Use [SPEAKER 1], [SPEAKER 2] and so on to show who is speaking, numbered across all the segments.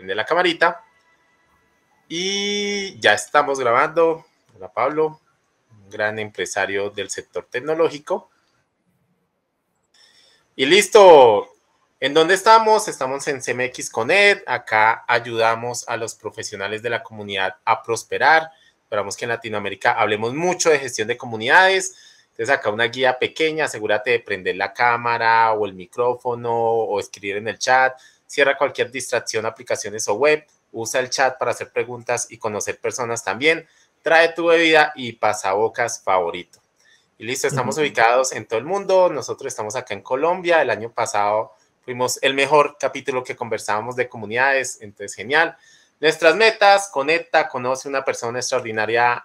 [SPEAKER 1] prende la camarita. Y ya estamos grabando. Hola Pablo, un gran empresario del sector tecnológico. Y listo. ¿En dónde estamos? Estamos en CMX Connect. Acá ayudamos a los profesionales de la comunidad a prosperar. Esperamos que en Latinoamérica hablemos mucho de gestión de comunidades. Entonces acá una guía pequeña, asegúrate de prender la cámara o el micrófono o escribir en el chat. Cierra cualquier distracción, aplicaciones o web. Usa el chat para hacer preguntas y conocer personas también. Trae tu bebida y pasabocas favorito. Y listo, estamos ubicados en todo el mundo. Nosotros estamos acá en Colombia. El año pasado fuimos el mejor capítulo que conversábamos de comunidades, entonces genial. Nuestras metas: conecta, conoce una persona extraordinaria,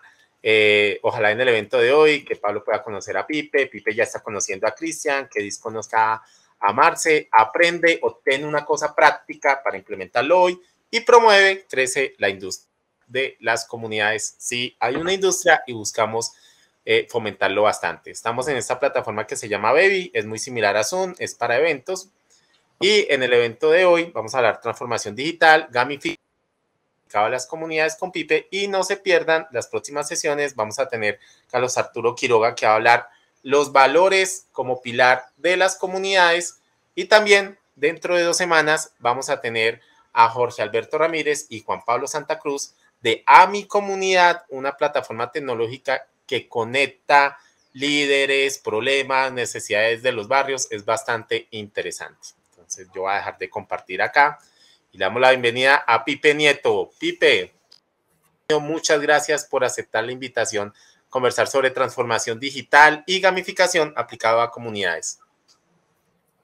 [SPEAKER 1] ojalá en el evento de hoy, que Pablo pueda conocer a Pipe, Pipe ya está conociendo a Cristian, que Dis conozca a Marce, aprende, obtén una cosa práctica para implementarlo hoy y promueve, crece la industria de las comunidades. Sí, hay una industria y buscamos fomentarlo bastante. Estamos en esta plataforma que se llama Baby, es muy similar a Zoom, es para eventos. Y en el evento de hoy vamos a hablar transformación digital, gamificación de las comunidades con Pipe, y no se pierdan las próximas sesiones. Vamos a tener Carlos Arturo Quiroga, que va a hablar los valores como pilar de las comunidades, y también dentro de 2 semanas vamos a tener a Jorge Alberto Ramírez y Juan Pablo Santa Cruz de A Mi Comunidad, una plataforma tecnológica que conecta líderes, problemas, necesidades de los barrios. Es bastante interesante. Entonces yo voy a dejar de compartir acá y le damos la bienvenida a Pipe Nieto. Pipe, muchas gracias por aceptar la invitación a conversar sobre transformación digital y gamificación aplicado a comunidades.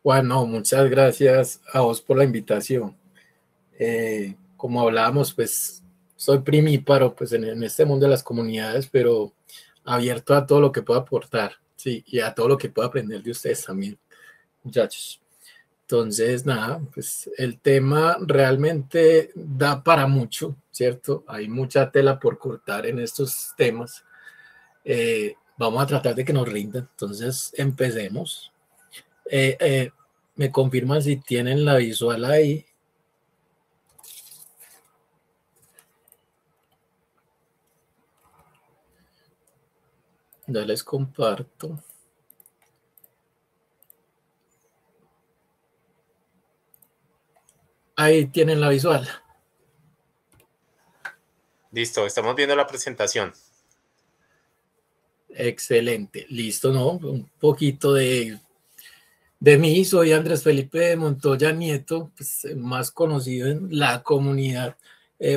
[SPEAKER 2] Bueno, muchas gracias a vos por la invitación. Como hablábamos, pues soy primíparo pues, en este mundo de las comunidades, pero abierto a todo lo que pueda aportar, sí, y a todo lo que pueda aprender de ustedes también, muchachos. Entonces, nada, pues el tema realmente da para mucho, ¿cierto? Hay mucha tela por cortar en estos temas. Vamos a tratar de que nos rinda. Entonces, empecemos. Me confirman si tienen la visual ahí. Ya les comparto. Ahí tienen la visual.
[SPEAKER 1] Listo, estamos viendo la presentación.
[SPEAKER 2] Excelente, listo, ¿no? Un poquito de mí. Soy Andrés Felipe Montoya Nieto, pues, más conocido en la comunidad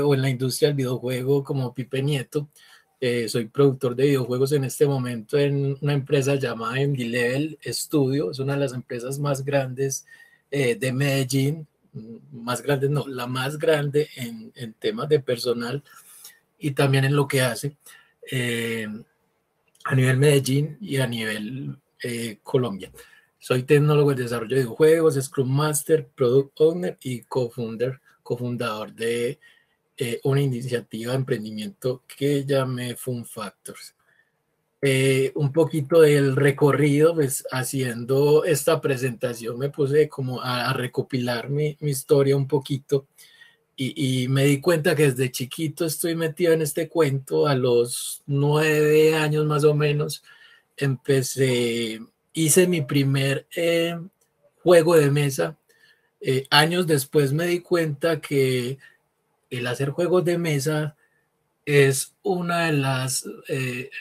[SPEAKER 2] o en la industria del videojuego como Pipe Nieto. Soy productor de videojuegos en este momento en una empresa llamada MD Level Studio. Es una de las empresas más grandes de Medellín. Más grande, no, la más grande en temas de personal y también en lo que hace a nivel Medellín y a nivel Colombia. Soy tecnólogo de desarrollo de videojuegos, Scrum Master, Product Owner y cofundador de una iniciativa de emprendimiento que llamé Fun Factors. Un poquito del recorrido, pues haciendo esta presentación me puse como a recopilar mi historia un poquito y me di cuenta que desde chiquito estoy metido en este cuento. A los 9 años más o menos hice mi primer juego de mesa. Años después me di cuenta que el hacer juegos de mesa es una de las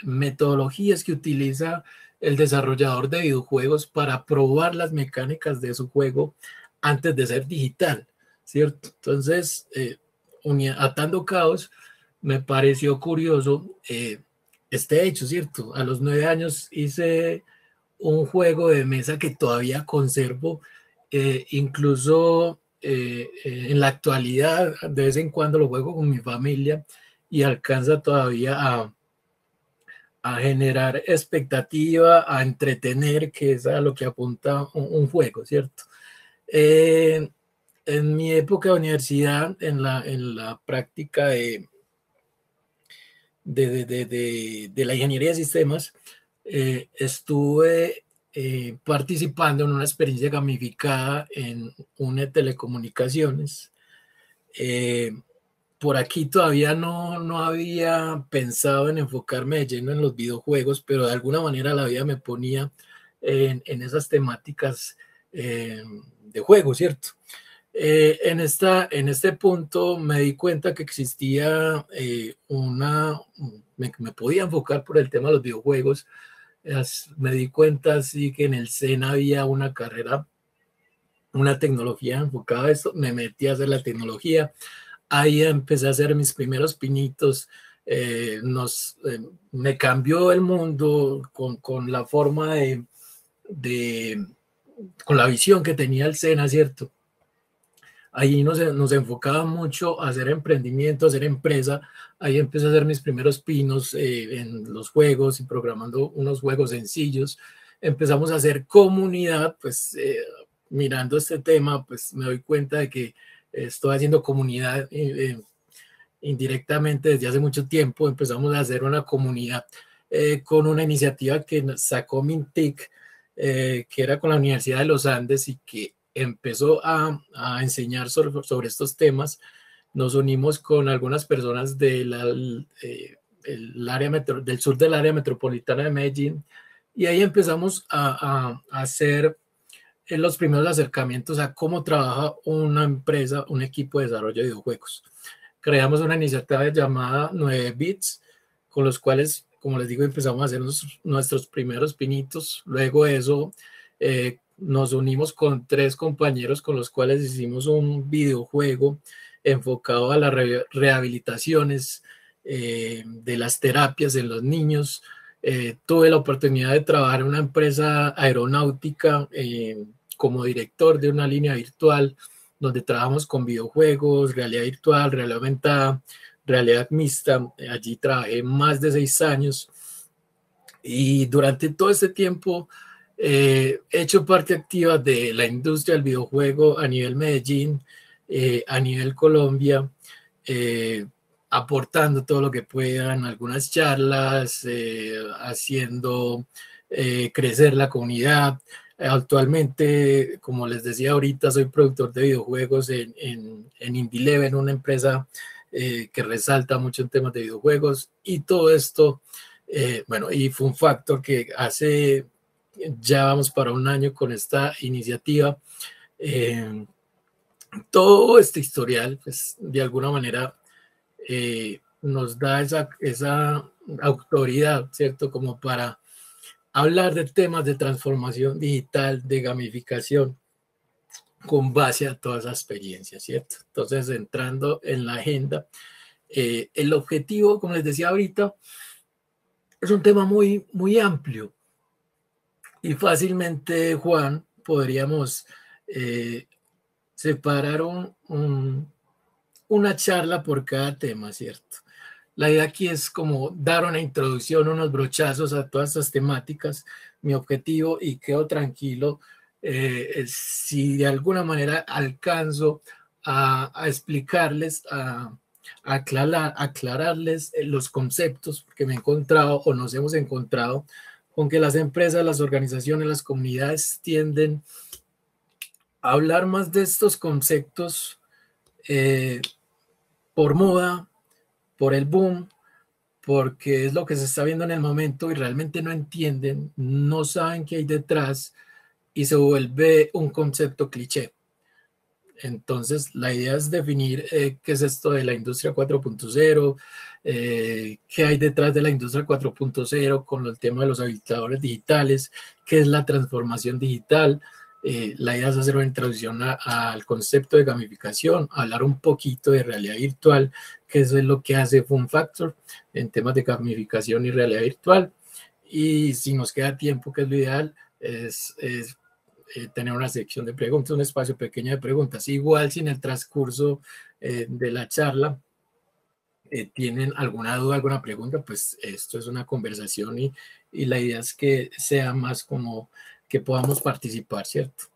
[SPEAKER 2] metodologías que utiliza el desarrollador de videojuegos para probar las mecánicas de su juego antes de ser digital, ¿cierto? Entonces, atando caos, me pareció curioso este hecho, ¿cierto? A los 9 años hice un juego de mesa que todavía conservo, incluso en la actualidad, de vez en cuando lo juego con mi familia y alcanza todavía a generar expectativa, a entretener, que es a lo que apunta un juego, ¿cierto? En mi época de universidad, en la práctica de la ingeniería de sistemas, estuve participando en una experiencia gamificada en una telecomunicaciones Por aquí todavía no había pensado en enfocarme de lleno en los videojuegos, pero de alguna manera la vida me ponía en esas temáticas de juego, ¿cierto? En este punto me di cuenta que existía me podía enfocar por el tema de los videojuegos. Me di cuenta así que en el SENA había una carrera, una tecnología enfocada a esto, me metí a hacer la tecnología, ahí empecé a hacer mis primeros pinitos, me cambió el mundo con la forma de, con la visión que tenía el SENA, ¿cierto? Ahí nos enfocaba mucho a hacer emprendimiento, a hacer empresa. Ahí empecé a hacer mis primeros pinos en los juegos y programando unos juegos sencillos. Empezamos a hacer comunidad, pues mirando este tema, pues me doy cuenta de que estoy haciendo comunidad indirectamente desde hace mucho tiempo. Empezamos a hacer una comunidad con una iniciativa que sacó Mintic, que era con la Universidad de los Andes y que empezó a enseñar sobre estos temas. Nos unimos con algunas personas del sur del área metropolitana de Medellín y ahí empezamos a hacer los primeros acercamientos a cómo trabaja una empresa, un equipo de desarrollo de videojuegos. Creamos una iniciativa llamada 9 Bits, con los cuales, como les digo, empezamos a hacer nuestros primeros pinitos. Luego de eso, nos unimos con 3 compañeros con los cuales hicimos un videojuego enfocado a las rehabilitaciones de las terapias en los niños. Tuve la oportunidad de trabajar en una empresa aeronáutica como director de una línea virtual donde trabajamos con videojuegos, realidad virtual, realidad aumentada, realidad mixta. Allí trabajé más de 6 años y durante todo este tiempo he hecho parte activa de la industria del videojuego a nivel Medellín, a nivel Colombia, aportando todo lo que puedan, algunas charlas, haciendo crecer la comunidad. Actualmente, como les decía ahorita, soy productor de videojuegos en Indie una empresa que resalta mucho en temas de videojuegos y todo esto, bueno, y fue un factor que hace, ya vamos para 1 año con esta iniciativa. Todo este historial, pues de alguna manera nos da esa autoridad, ¿cierto? Como para hablar de temas de transformación digital, de gamificación, con base a toda esa experiencia, ¿cierto? Entonces, entrando en la agenda, el objetivo, como les decía ahorita, es un tema muy, muy amplio y fácilmente, Juan, podríamos separar una charla por cada tema, ¿cierto? La idea aquí es como dar una introducción, unos brochazos a todas estas temáticas. Mi objetivo, y quedo tranquilo, si de alguna manera alcanzo a explicarles, a aclararles los conceptos, porque me he encontrado o nos hemos encontrado con que las empresas, las organizaciones, las comunidades tienden a hablar más de estos conceptos por moda, por el boom, porque es lo que se está viendo en el momento y realmente no entienden, no saben qué hay detrás y se vuelve un concepto cliché. Entonces, la idea es definir qué es esto de la industria 4.0, qué hay detrás de la industria 4.0 con el tema de los habilitadores digitales, qué es la transformación digital. La idea es hacer una introducción al concepto de gamificación, hablar un poquito de realidad virtual, que eso es lo que hace Fun Factor en temas de gamificación y realidad virtual. Y si nos queda tiempo, que es lo ideal, es tener una sección de preguntas, un espacio pequeño de preguntas. Igual si en el transcurso de la charla tienen alguna duda, alguna pregunta, pues esto es una conversación y la idea es que sea más como que podamos participar, ¿cierto?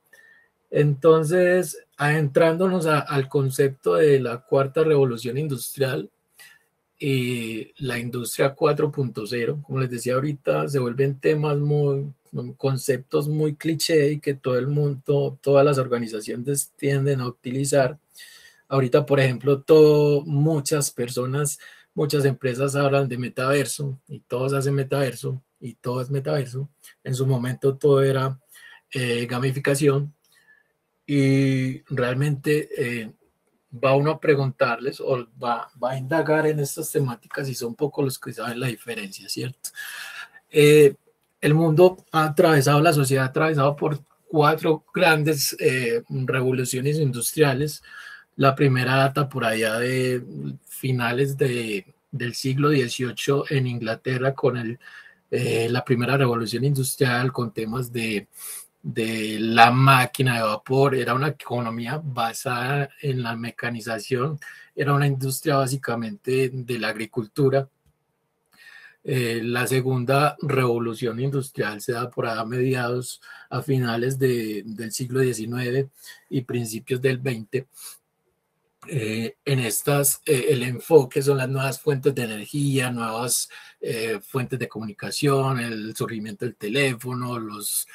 [SPEAKER 2] Entonces, adentrándonos al concepto de la cuarta revolución industrial y la industria 4.0, como les decía ahorita, se vuelven temas conceptos muy cliché y que todo el mundo, todas las organizaciones tienden a utilizar, Ahorita, por ejemplo, muchas personas, muchas empresas hablan de metaverso y todos hacen metaverso y todo es metaverso. En su momento todo era gamificación y realmente va uno a preguntarles o va a indagar en estas temáticas y son pocos los que saben la diferencia, ¿cierto? El mundo ha atravesado, la sociedad ha atravesado por cuatro grandes revoluciones industriales. La primera data por allá de finales del siglo XVIII en Inglaterra con la primera revolución industrial, con temas de la máquina de vapor. Era una economía basada en la mecanización, era una industria básicamente de la agricultura. La segunda revolución industrial se da por a mediados, a finales del siglo XIX y principios del XX. En estas, el enfoque son las nuevas fuentes de energía, nuevas fuentes de comunicación, el surgimiento del teléfono, los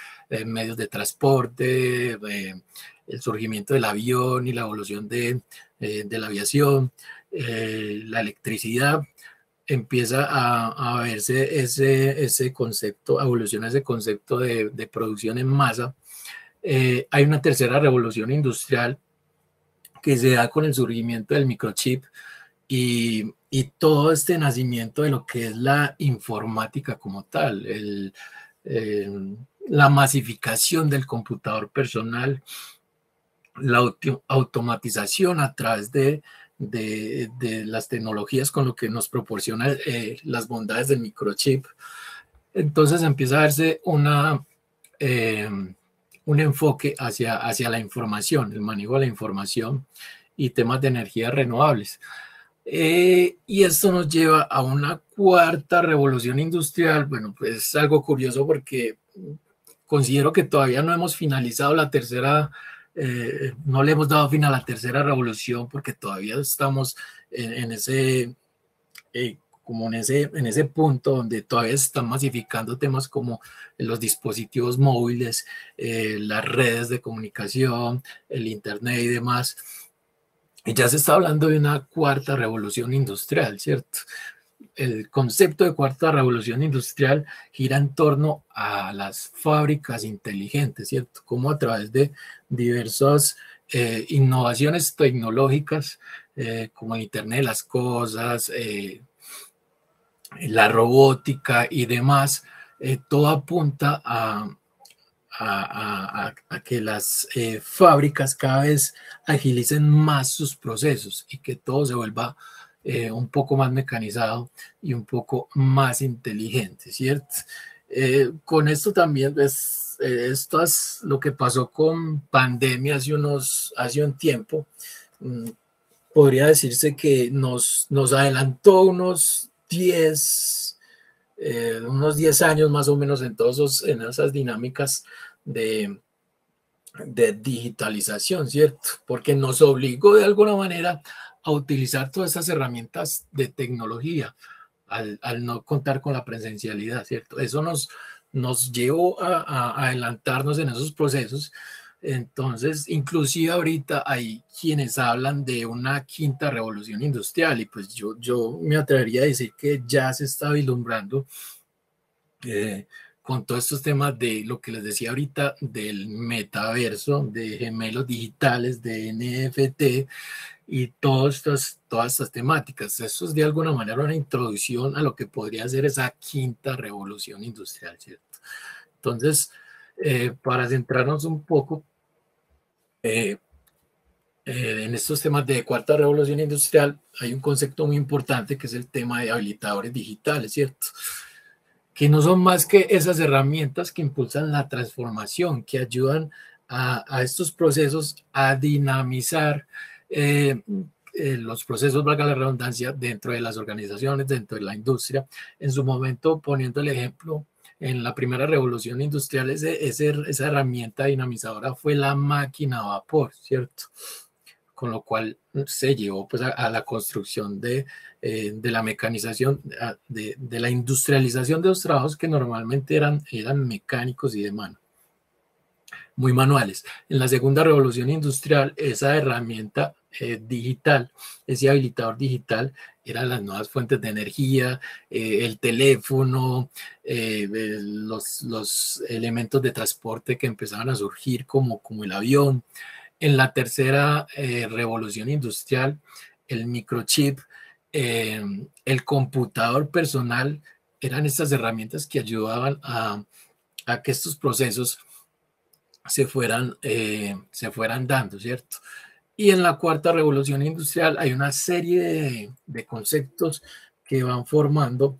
[SPEAKER 2] medios de transporte, el surgimiento del avión y la evolución de la aviación, la electricidad. Empieza a verse ese concepto, evoluciona ese concepto de producción en masa. Hay una tercera revolución industrial que se da con el surgimiento del microchip y todo este nacimiento de lo que es la informática como tal, la masificación del computador personal, la automatización a través de las tecnologías con lo que nos proporciona las bondades del microchip. Entonces empieza a verse un enfoque hacia la información, el manejo de la información y temas de energías renovables. Y esto nos lleva a una cuarta revolución industrial. Bueno, pues es algo curioso porque considero que todavía no hemos finalizado la tercera, no le hemos dado fin a la tercera revolución porque todavía estamos en ese como en ese punto donde todavía se están masificando temas como los dispositivos móviles, las redes de comunicación, el internet y demás. Y ya se está hablando de una cuarta revolución industrial, ¿cierto? El concepto de cuarta revolución industrial gira en torno a las fábricas inteligentes, ¿cierto? Como a través de diversas innovaciones tecnológicas, como el Internet de las Cosas, la robótica y demás, todo apunta a que las fábricas cada vez agilicen más sus procesos y que todo se vuelva un poco más mecanizado y un poco más inteligente, ¿cierto? Con esto también, pues, esto es lo que pasó con pandemia hace un tiempo. Podría decirse que nos adelantó unos 10 años más o menos en esas dinámicas de digitalización, ¿cierto? Porque nos obligó de alguna manera a utilizar todas esas herramientas de tecnología al no contar con la presencialidad, ¿cierto? Eso nos llevó a adelantarnos en esos procesos. Entonces, inclusive ahorita hay quienes hablan de una quinta revolución industrial y pues yo me atrevería a decir que ya se está vislumbrando con todos estos temas de lo que les decía ahorita del metaverso, de gemelos digitales, de NFT y todas estas temáticas. Eso es de alguna manera una introducción a lo que podría ser esa quinta revolución industrial, ¿cierto? Entonces, para centrarnos un poco en estos temas de cuarta revolución industrial, hay un concepto muy importante que es el tema de habilitadores digitales, ¿cierto? Que no son más que esas herramientas que impulsan la transformación, que ayudan a estos procesos a dinamizar los procesos, valga la redundancia, dentro de las organizaciones, dentro de la industria. En su momento, poniendo el ejemplo, en la primera revolución industrial, esa herramienta dinamizadora fue la máquina a vapor, ¿cierto? Con lo cual se llevó pues, a la construcción de la mecanización, de la industrialización de los trabajos que normalmente eran mecánicos y de mano, muy manuales. En la segunda revolución industrial, esa herramienta digital. Ese habilitador digital eran las nuevas fuentes de energía, el teléfono, los elementos de transporte que empezaban a surgir como el avión. En la tercera revolución industrial, el microchip, el computador personal, eran estas herramientas que ayudaban a que estos procesos se fueran dando, ¿cierto? Y en la cuarta revolución industrial hay una serie de conceptos que van formando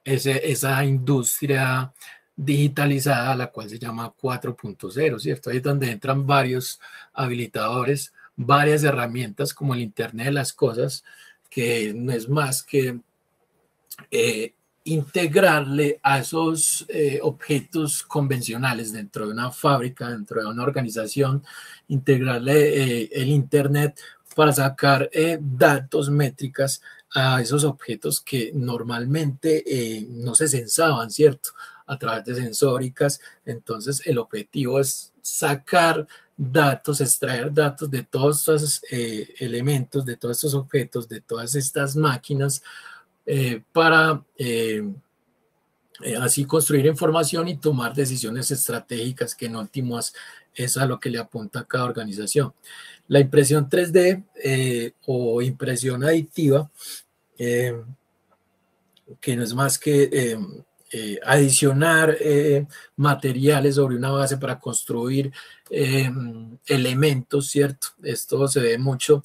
[SPEAKER 2] esa industria digitalizada, la cual se llama 4.0, ¿cierto? Ahí es donde entran varios habilitadores, varias herramientas como el Internet de las Cosas, que no es más que integrarle a esos objetos convencionales dentro de una fábrica, dentro de una organización, integrarle el Internet para sacar datos, métricas a esos objetos que normalmente no se censaban, ¿cierto? A través de sensóricas. Entonces, el objetivo es sacar datos, extraer datos de todos estos elementos, de todos estos objetos, de todas estas máquinas, para así construir información y tomar decisiones estratégicas, que en últimas es a lo que le apunta a cada organización. La impresión 3D o impresión aditiva, que no es más que adicionar materiales sobre una base para construir elementos, ¿cierto? Esto se ve mucho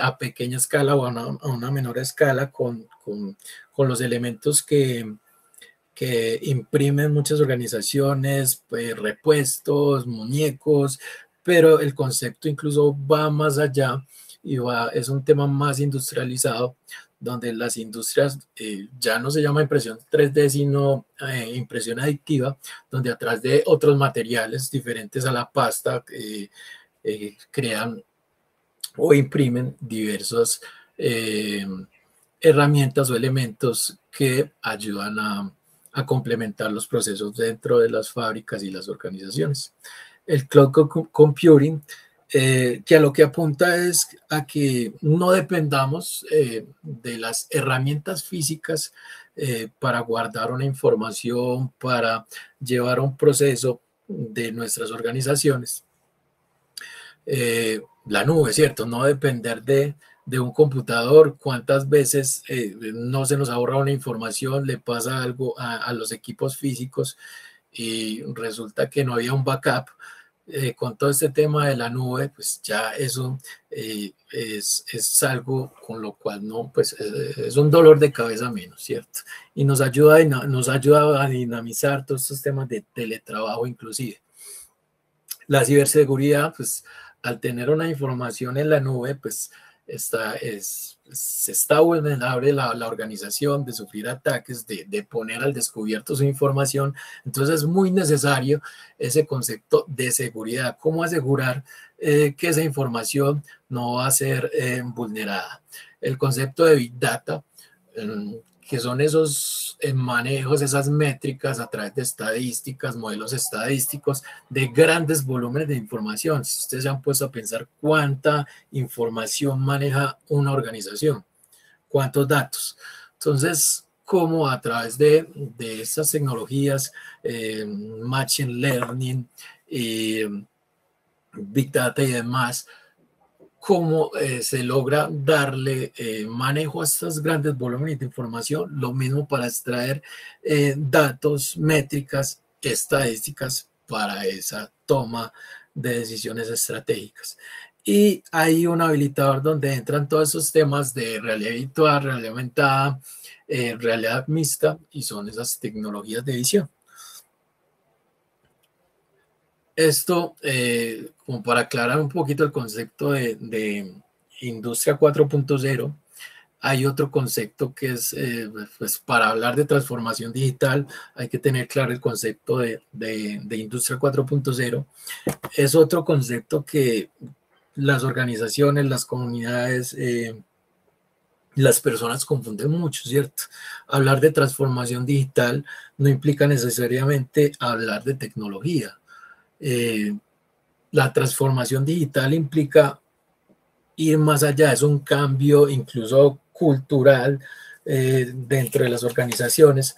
[SPEAKER 2] a pequeña escala o a una menor escala con los elementos que imprimen muchas organizaciones, pues, repuestos, muñecos, pero el concepto incluso va más allá y es un tema más industrializado, donde las industrias ya no se llama impresión 3D, sino impresión aditiva, donde a través de otros materiales diferentes a la pasta crean o imprimen diversas herramientas o elementos que ayudan a complementar los procesos dentro de las fábricas y las organizaciones. El cloud computing, que a lo que apunta es a que no dependamos de las herramientas físicas para guardar una información, para llevar un proceso de nuestras organizaciones. La nube, ¿cierto? No depender de un computador. ¿Cuántas veces no se nos ahorra una información, le pasa algo a los equipos físicos y resulta que no había un backup? Con todo este tema de la nube, pues ya eso es algo con lo cual no, pues es un dolor de cabeza menos, ¿cierto? Y nos ayuda a dinamizar todos estos temas de teletrabajo inclusive. La ciberseguridad, pues al tener una información en la nube, pues se está vulnerable la organización de sufrir ataques, de poner al descubierto su información. Entonces es muy necesario ese concepto de seguridad. ¿Cómo asegurar que esa información no va a ser vulnerada? El concepto de Big Data, que son esos manejos, esas métricas a través de estadísticas, modelos estadísticos, de grandes volúmenes de información. Si ustedes se han puesto a pensar cuánta información maneja una organización, cuántos datos. Entonces, cómo a través de estas tecnologías, Machine Learning, Big Data y demás, cómo se logra darle manejo a estos grandes volúmenes de información, lo mismo para extraer datos, métricas, estadísticas para esa toma de decisiones estratégicas. Y hay un habilitador donde entran todos esos temas de realidad virtual, realidad aumentada, realidad mixta, y son esas tecnologías de visión. Esto, como para aclarar un poquito el concepto de industria 4.0, hay otro concepto que es, pues para hablar de transformación digital, hay que tener claro el concepto de industria 4.0. Es otro concepto que las organizaciones, las comunidades, las personas confunden mucho, ¿cierto? Hablar de transformación digital no implica necesariamente hablar de tecnología. La transformación digital implica ir más allá, es un cambio incluso cultural dentro de las organizaciones,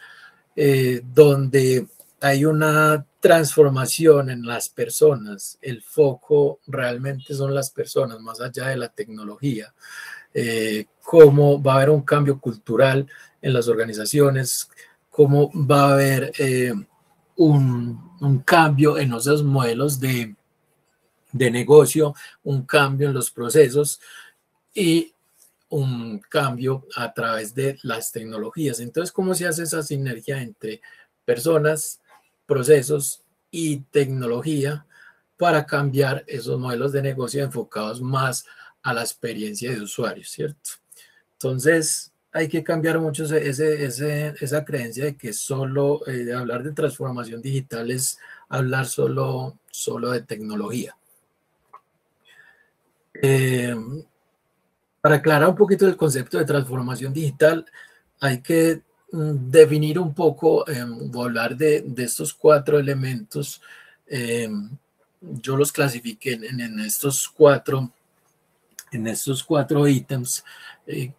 [SPEAKER 2] donde hay una transformación en las personas. El foco realmente son las personas, más allá de la tecnología. Cómo va a haber un cambio cultural en las organizaciones, cómo va a haber un cambio en esos modelos de negocio, un cambio en los procesos y un cambio a través de las tecnologías. Entonces, ¿cómo se hace esa sinergia entre personas, procesos y tecnología para cambiar esos modelos de negocio enfocados más a la experiencia de usuario, ¿cierto? Entonces, hay que cambiar mucho esa creencia de que solo hablar de transformación digital es hablar solo de tecnología. Para aclarar un poquito el concepto de transformación digital, hay que definir un poco o hablar de estos 4 elementos. Yo los clasifiqué en estos 4 ítems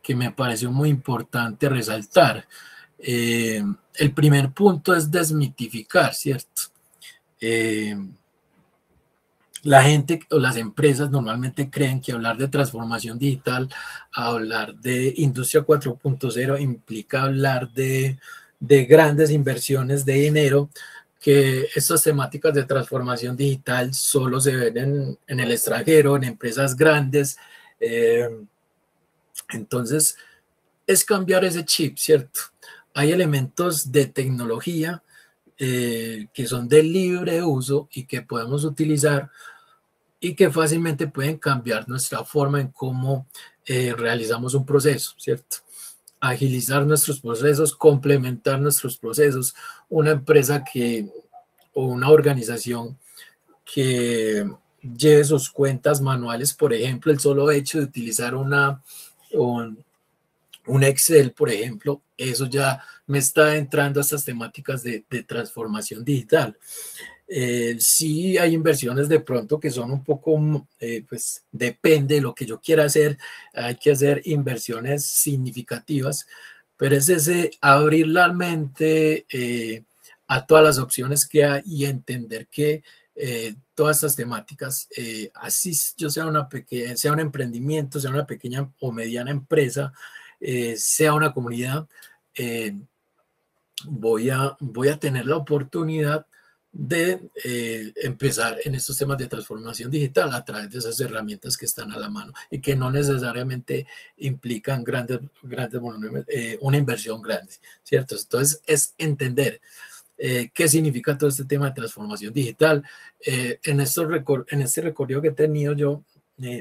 [SPEAKER 2] que me pareció muy importante resaltar. El primer punto es desmitificar, ¿cierto? La gente o las empresas normalmente creen que hablar de transformación digital, hablar de industria 4.0 implica hablar de grandes inversiones de dinero, que estas temáticas de transformación digital solo se ven en el extranjero, en empresas grandes. Entonces, es cambiar ese chip, ¿cierto? Hay elementos de tecnología que son de libre uso y que podemos utilizar y que fácilmente pueden cambiar nuestra forma en cómo realizamos un proceso, ¿cierto? Agilizar nuestros procesos, complementar nuestros procesos. Una empresa o una organización que lleve sus cuentas manuales, por ejemplo, el solo hecho de utilizar un Excel, por ejemplo, eso ya me está entrando a estas temáticas de transformación digital. Sí hay inversiones de pronto que son un poco, pues depende de lo que yo quiera hacer, hay que hacer inversiones significativas, pero es ese abrir la mente a todas las opciones que hay y entender que todas estas temáticas, así yo sea sea un emprendimiento, sea una pequeña o mediana empresa, sea una comunidad, voy a tener la oportunidad de empezar en estos temas de transformación digital a través de esas herramientas que están a la mano y que no necesariamente implican una inversión grande, ¿cierto? Entonces es entender qué significa todo este tema de transformación digital. En este recorrido que he tenido yo,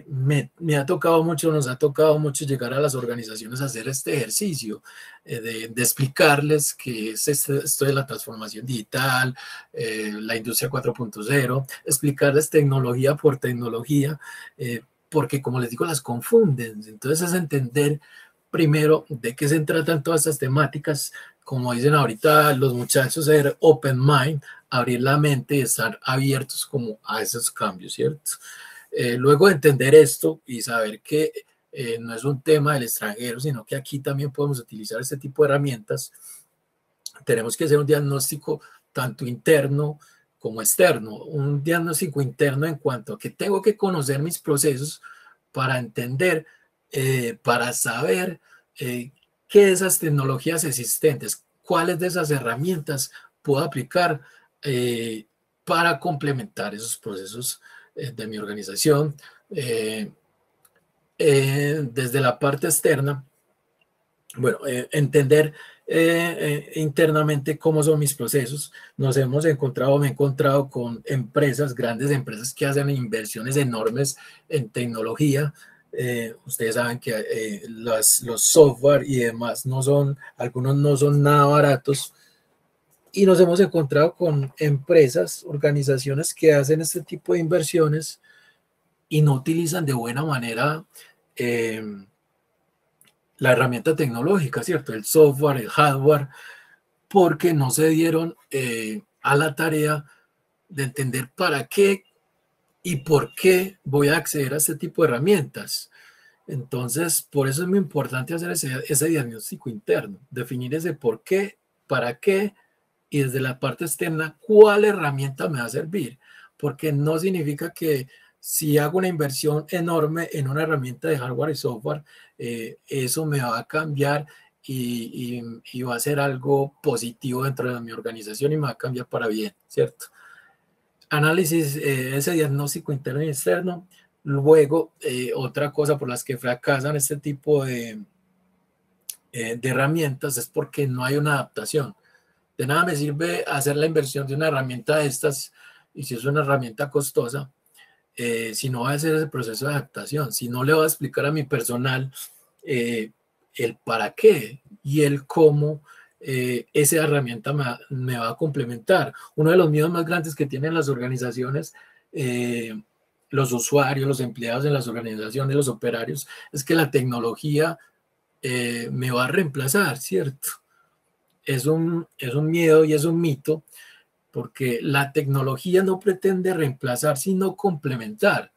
[SPEAKER 2] me ha tocado mucho, nos ha tocado mucho llegar a las organizaciones a hacer este ejercicio de explicarles qué es esto de la transformación digital, la industria 4.0, explicarles tecnología por tecnología, porque como les digo, las confunden. Entonces es entender primero de qué se tratan todas estas temáticas, como dicen ahorita los muchachos, ser open mind, abrir la mente y estar abiertos como a esos cambios, ¿cierto? Luego de entender esto y saber que no es un tema del extranjero, sino que aquí también podemos utilizar este tipo de herramientas, tenemos que hacer un diagnóstico tanto interno como externo, un diagnóstico interno en cuanto a que tengo que conocer mis procesos para entender, para saber qué de esas tecnologías existentes, cuáles de esas herramientas puedo aplicar para complementar esos procesos de mi organización. Desde la parte externa, bueno, entender internamente cómo son mis procesos. Me he encontrado con empresas, grandes empresas que hacen inversiones enormes en tecnología. Ustedes saben que los software y demás algunos no son nada baratos. Y nos hemos encontrado con empresas, organizaciones que hacen este tipo de inversiones y no utilizan de buena manera la herramienta tecnológica, ¿cierto? El software, el hardware, porque no se dieron a la tarea de entender para qué y por qué voy a acceder a este tipo de herramientas. Entonces, por eso es muy importante hacer ese diagnóstico interno, definir ese por qué, para qué, y desde la parte externa, cuál herramienta me va a servir. Porque no significa que si hago una inversión enorme en una herramienta de hardware y software, eso me va a cambiar y va a ser algo positivo dentro de mi organización y me va a cambiar para bien, ¿cierto? Análisis, ese diagnóstico interno y externo. Luego, otra cosa por las que fracasan este tipo de herramientas es porque no hay una adaptación. De nada me sirve hacer la inversión de una herramienta de estas, y si es una herramienta costosa, si no va a hacer ese proceso de adaptación, si no le voy a explicar a mi personal eh, el para qué y el cómo esa herramienta me va a complementar. Uno de los miedos más grandes que tienen las organizaciones, los usuarios, los empleados en las organizaciones, los operarios, es que la tecnología me va a reemplazar, ¿cierto? Es un miedo y es un mito, porque la tecnología no pretende reemplazar, sino complementar.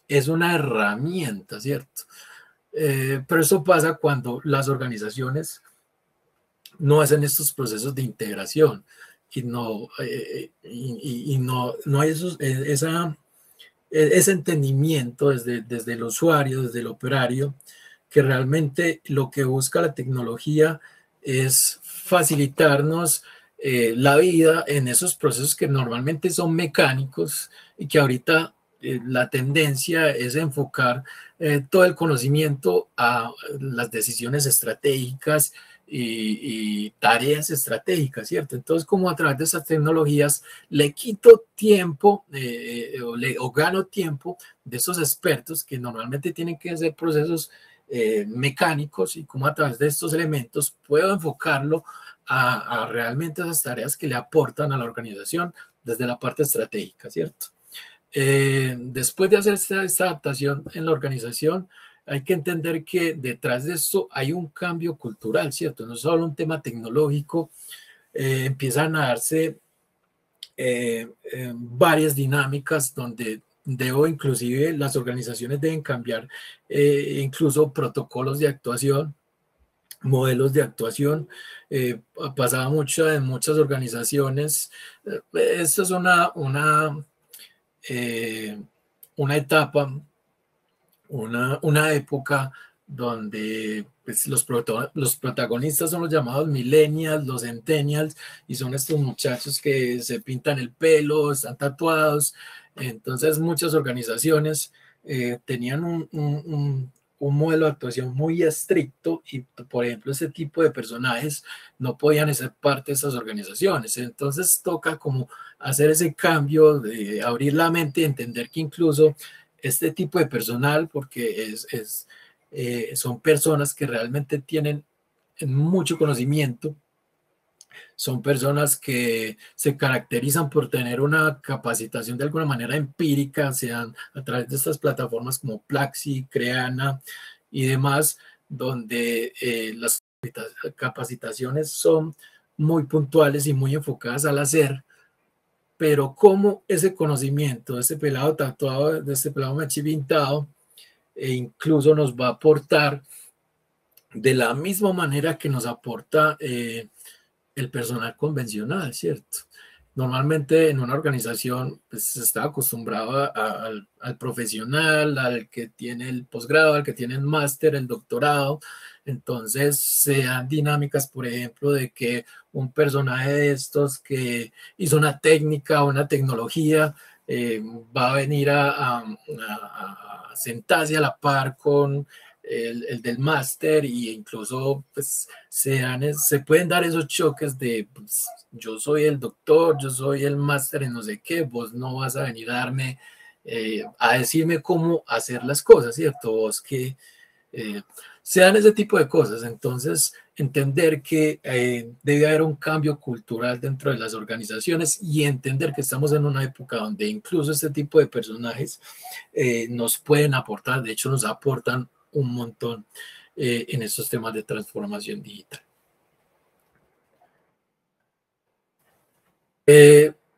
[SPEAKER 2] Es una herramienta, ¿cierto? Pero eso pasa cuando las organizaciones no hacen estos procesos de integración y no hay ese entendimiento desde el usuario, desde el operario, que realmente lo que busca la tecnología es facilitarnos la vida en esos procesos que normalmente son mecánicos y que ahorita la tendencia es enfocar todo el conocimiento a las decisiones estratégicas y tareas estratégicas, ¿cierto? Entonces, como a través de esas tecnologías le quito tiempo o gano tiempo de esos expertos que normalmente tienen que hacer procesos mecánicos, y como a través de estos elementos puedo enfocarlo a realmente esas tareas que le aportan a la organización desde la parte estratégica, ¿cierto? Después de hacer esta adaptación en la organización, hay que entender que detrás de esto hay un cambio cultural, ¿cierto? No es solo un tema tecnológico, empiezan a darse varias dinámicas donde inclusive las organizaciones deben cambiar incluso protocolos de actuación, modelos de actuación. Pasaba mucho en muchas organizaciones. Esto es eh, una etapa, una época donde pues, los protagonistas son los llamados millennials, los centennials, y son estos muchachos que se pintan el pelo, están tatuados. Entonces muchas organizaciones tenían un modelo de actuación muy estricto y, por ejemplo, ese tipo de personajes no podían ser parte de esas organizaciones. Entonces toca como hacer ese cambio, de abrir la mente y entender que incluso este tipo de personal, porque son personas que realmente tienen mucho conocimiento, son personas que se caracterizan por tener una capacitación de alguna manera empírica, sean a través de estas plataformas como Plaxi, Creana y demás, donde las capacitaciones son muy puntuales y muy enfocadas al hacer, pero como ese conocimiento de este pelado tatuado, de este pelado machivintado, incluso nos va a aportar de la misma manera que nos aporta el personal convencional, ¿cierto? Normalmente en una organización pues, se está acostumbrado al profesional, al que tiene el posgrado, al que tiene el máster, el doctorado. Entonces se dan dinámicas, por ejemplo, de que un personaje de estos que hizo una técnica o una tecnología va a venir a sentarse a la par con el del máster, y incluso pues se pueden dar esos choques de pues, yo soy el doctor, yo soy el máster en no sé qué, vos no vas a venir a darme a decirme cómo hacer las cosas, ¿cierto? Vos que se dan ese tipo de cosas. Entonces, entender que debe haber un cambio cultural dentro de las organizaciones y entender que estamos en una época donde incluso este tipo de personajes nos pueden aportar, de hecho nos aportan un montón en estos temas de transformación digital.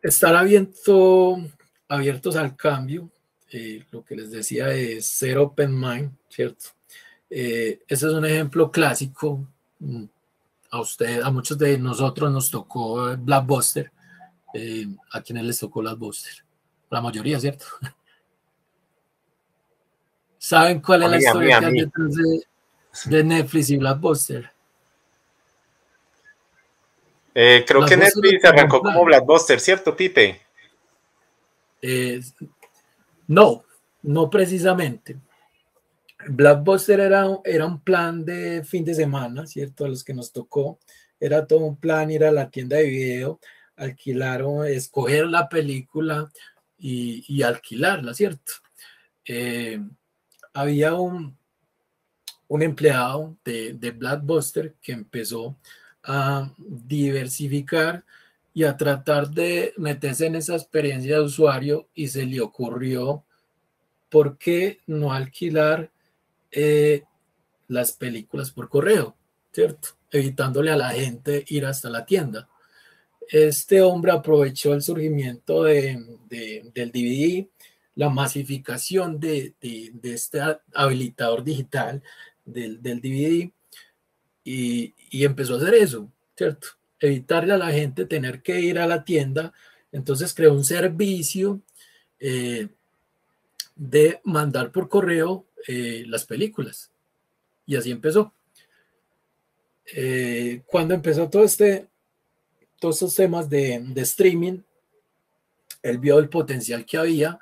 [SPEAKER 2] Estar abiertos al cambio, lo que les decía es ser open mind, ¿cierto? Ese es un ejemplo clásico. A usted, a muchos de nosotros nos tocó Blockbuster. ¿A quienes les tocó Blockbuster? La mayoría, ¿cierto? ¿Saben cuál es la historia que hay detrás de Netflix y Blockbuster?
[SPEAKER 1] Creo que Netflix arrancó como Blockbuster, ¿cierto, Pipe?
[SPEAKER 2] No, no precisamente. Blockbuster era un plan de fin de semana, ¿cierto? A los que nos tocó. Era todo un plan ir a la tienda de video, alquilar o escoger la película y alquilarla, ¿cierto? Había un empleado de Blockbuster que empezó a diversificar y a tratar de meterse en esa experiencia de usuario y se le ocurrió, ¿por qué no alquilar las películas por correo? ¿Cierto? Evitándole a la gente ir hasta la tienda. Este hombre aprovechó el surgimiento del DVD, la masificación de este habilitador digital del DVD y empezó a hacer eso, ¿cierto? Evitarle a la gente tener que ir a la tienda. Entonces creó un servicio de mandar por correo las películas. Y así empezó. Cuando empezó todos estos temas de streaming, él vio el potencial que había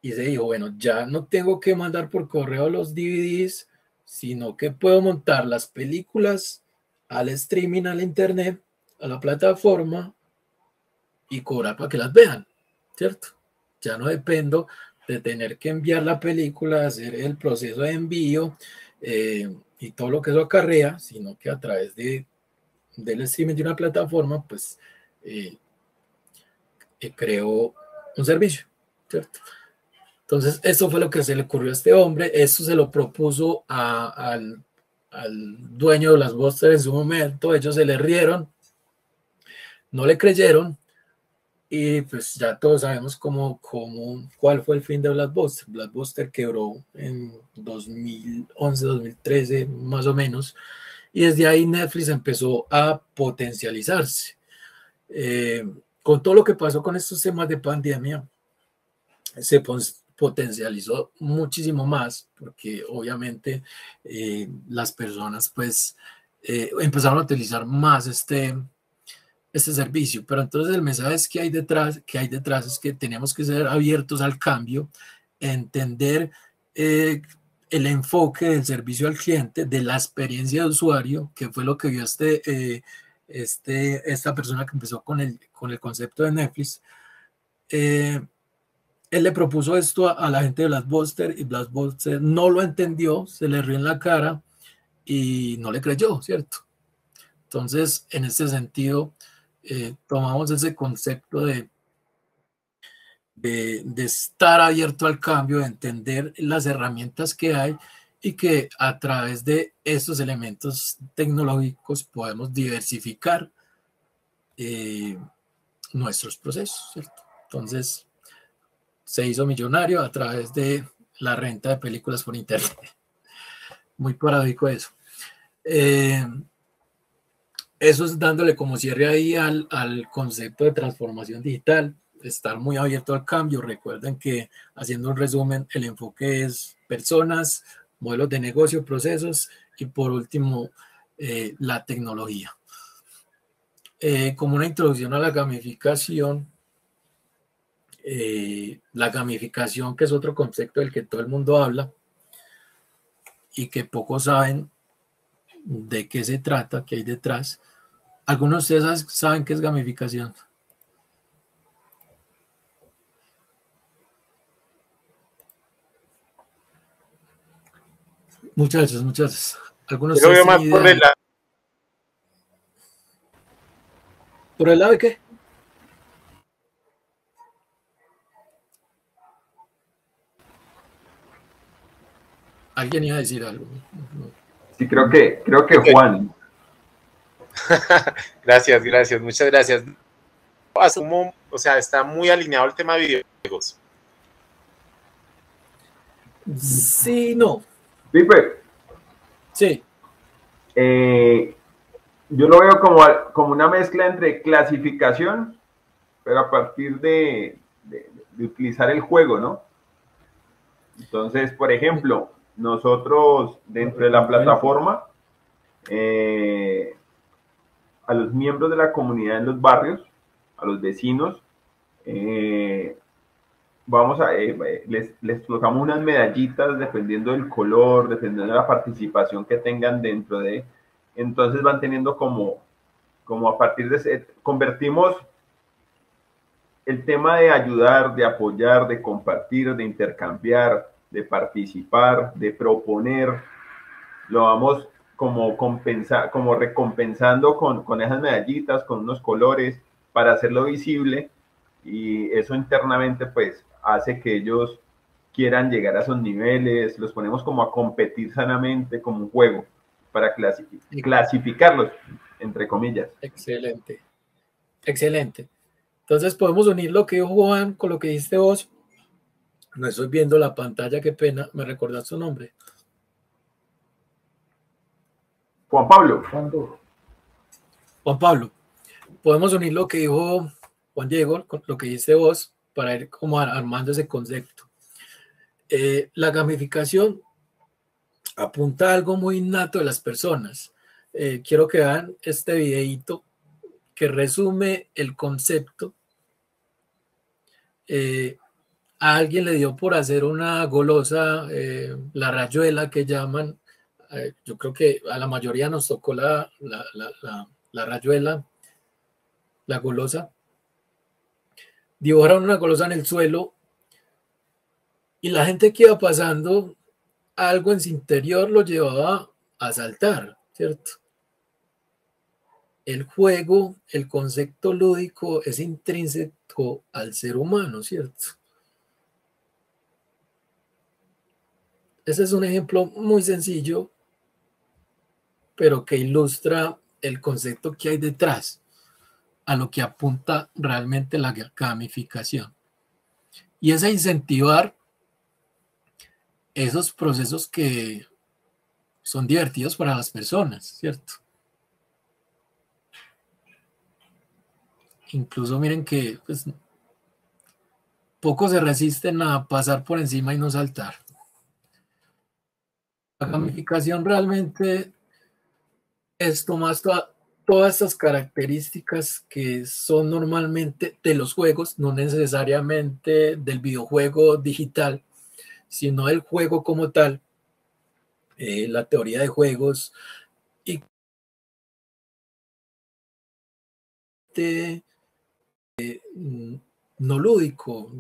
[SPEAKER 2] y se dijo, bueno, ya no tengo que mandar por correo los DVDs, sino que puedo montar las películas al streaming, al internet, a la plataforma y cobrar para que las vean, ¿cierto? Ya no dependo de tener que enviar la película, hacer el proceso de envío y todo lo que eso acarrea, sino que a través del streaming de una plataforma, pues creó un servicio, ¿cierto? Entonces, eso fue lo que se le ocurrió a este hombre. Eso se lo propuso al dueño de las Blockbuster en su momento. Ellos se le rieron, no le creyeron. Y pues ya todos sabemos cuál fue el fin de Blockbuster. Blockbuster quebró en 2011, 2013, más o menos. Y desde ahí Netflix empezó a potencializarse. Con todo lo que pasó con estos temas de pandemia, se potencializó muchísimo más, porque obviamente las personas pues empezaron a utilizar más este servicio. Pero entonces el mensaje es que hay detrás es que tenemos que ser abiertos al cambio, entender el enfoque del servicio al cliente, de la experiencia de usuario, que fue lo que vio esta persona que empezó con el concepto de Netflix. Él le propuso esto a la gente de Blockbuster y Blockbuster no lo entendió, se le rió en la cara y no le creyó, ¿cierto? Entonces, en ese sentido, tomamos ese concepto de estar abierto al cambio, de entender las herramientas que hay y que a través de estos elementos tecnológicos podemos diversificar nuestros procesos, ¿cierto? Entonces, se hizo millonario a través de la renta de películas por internet. Muy paradójico eso. Eso es dándole como cierre ahí al concepto de transformación digital, estar muy abierto al cambio. Recuerden que, haciendo un resumen, el enfoque es personas, modelos de negocio, procesos y por último la tecnología. Como una introducción a la gamificación, que es otro concepto del que todo el mundo habla y que pocos saben de qué se trata, qué hay detrás. ¿Algunos de ustedes saben qué es gamificación? Muchachos. Algunos de ustedes tienen idea. ¿Por el lado de qué? ¿Alguien iba a decir algo?
[SPEAKER 3] Sí, creo que Juan.
[SPEAKER 1] Gracias, muchas gracias. Asumo, o sea, está muy alineado el tema de videojuegos.
[SPEAKER 2] Sí, no.
[SPEAKER 3] Pipe,
[SPEAKER 2] Sí.
[SPEAKER 3] Yo lo veo como una mezcla entre clasificación, pero a partir de utilizar el juego, ¿no? Entonces, por ejemplo, nosotros dentro de la plataforma, a los miembros de la comunidad en los barrios, a los vecinos, les colocamos unas medallitas dependiendo del color, dependiendo de la participación que tengan dentro de, entonces van teniendo como a partir de ese, convertimos el tema de ayudar, de apoyar, de compartir, de intercambiar, de participar, de proponer, lo vamos como recompensando con esas medallitas, con unos colores, para hacerlo visible, y eso internamente pues hace que ellos quieran llegar a esos niveles, los ponemos como a competir sanamente como un juego, para clasificarlos, entre comillas.
[SPEAKER 2] Excelente, excelente. Entonces podemos unir lo que dijo Juan con lo que dijiste vos. No estoy viendo la pantalla, qué pena. ¿Me recordás su nombre?
[SPEAKER 3] Juan Pablo.
[SPEAKER 2] Juan Pablo. Podemos unir lo que dijo Juan Diego con lo que dijiste vos para ir como armando ese concepto. La gamificación apunta a algo muy innato de las personas. Quiero que vean este videíto que resume el concepto. A alguien le dio por hacer una golosa, la rayuela que llaman. Yo creo que a la mayoría nos tocó la rayuela, la golosa. Dibujaron una golosa en el suelo y la gente que iba pasando, algo en su interior lo llevaba a saltar, ¿cierto? El juego, el concepto lúdico es intrínseco al ser humano, ¿cierto? Ese es un ejemplo muy sencillo, pero que ilustra el concepto que hay detrás, a lo que apunta realmente la gamificación. Y es a incentivar esos procesos que son divertidos para las personas, ¿cierto? Incluso miren que pues, pocos se resisten a pasar por encima y no saltar. La gamificación realmente es tomar todas estas características que son normalmente de los juegos, no necesariamente del videojuego digital, sino del juego como tal, la teoría de juegos y no lúdico.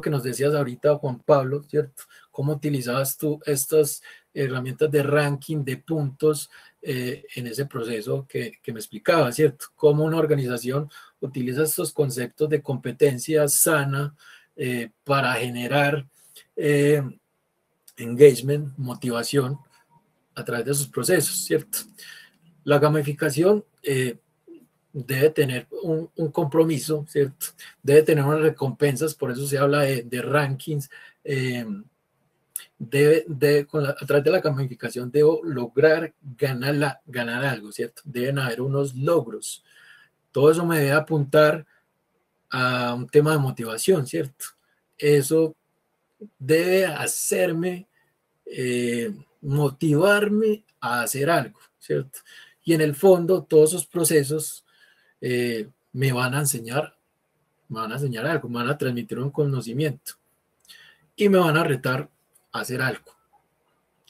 [SPEAKER 2] Que nos decías ahorita, Juan Pablo, ¿cierto? ¿Cómo utilizabas tú estas herramientas de ranking de puntos en ese proceso que me explicaba, ¿cierto? Cómo una organización utiliza estos conceptos de competencia sana para generar engagement, motivación a través de sus procesos, ¿cierto? La gamificación debe tener un compromiso, ¿cierto? Debe tener unas recompensas, por eso se habla de rankings. A través de la gamificación debo lograr ganar algo, ¿cierto? Deben haber unos logros. Todo eso me debe apuntar a un tema de motivación, ¿cierto? Eso debe hacerme, motivarme a hacer algo, ¿cierto? Y en el fondo, todos esos procesos me van a enseñar algo, me van a transmitir un conocimiento y me van a retar a hacer algo.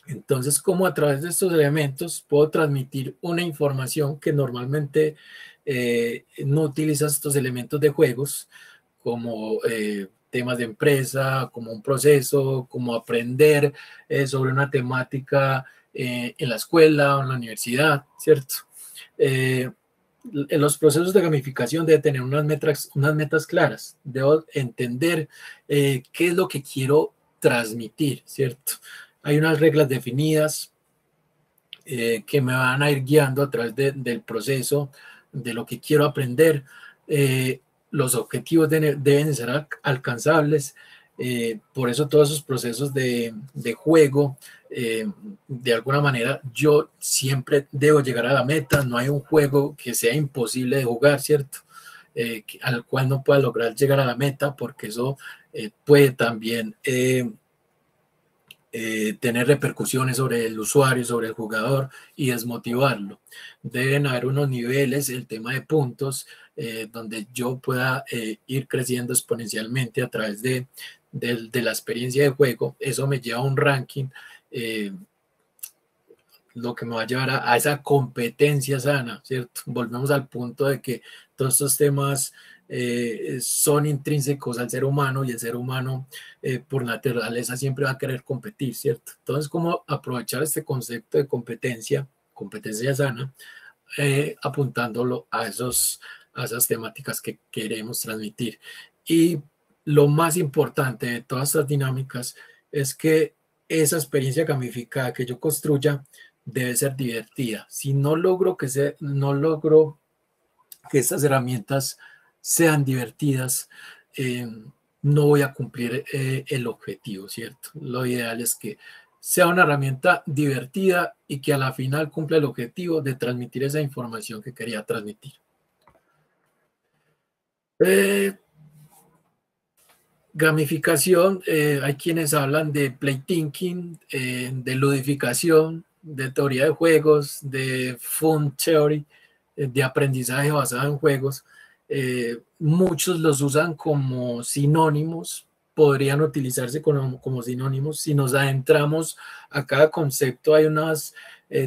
[SPEAKER 2] Entonces, como a través de estos elementos puedo transmitir una información que normalmente no utiliza estos elementos de juegos, como temas de empresa, como un proceso, como aprender sobre una temática en la escuela o en la universidad, ¿cierto? En los procesos de gamificación debe tener unas metas claras. Debo entender qué es lo que quiero transmitir, ¿cierto? Hay unas reglas definidas que me van a ir guiando a través del proceso, de lo que quiero aprender. Los objetivos deben ser alcanzables. Por eso todos esos procesos de juego, de alguna manera, yo siempre debo llegar a la meta. No hay un juego que sea imposible de jugar, ¿cierto? Al cual no pueda lograr llegar a la meta, porque eso puede también tener repercusiones sobre el usuario, sobre el jugador y desmotivarlo. Deben haber unos niveles, el tema de puntos, donde yo pueda ir creciendo exponencialmente a través de la experiencia de juego. Eso me lleva a un ranking, lo que me va a llevar a esa competencia sana, ¿cierto? Volvemos al punto de que todos estos temas son intrínsecos al ser humano, y el ser humano por naturaleza siempre va a querer competir, ¿cierto? Entonces, ¿cómo aprovechar este concepto de competencia sana, apuntándolo a esas temáticas que queremos transmitir? Y lo más importante de todas estas dinámicas es que esa experiencia gamificada que yo construya debe ser divertida. Si no logro que estas herramientas sean divertidas, no voy a cumplir el objetivo, ¿cierto? Lo ideal es que sea una herramienta divertida y que a la final cumpla el objetivo de transmitir esa información que quería transmitir. Gamificación, hay quienes hablan de play thinking, de ludificación, de teoría de juegos, de fun theory, de aprendizaje basado en juegos. Muchos los usan como sinónimos, podrían utilizarse como sinónimos. Si nos adentramos a cada concepto hay unas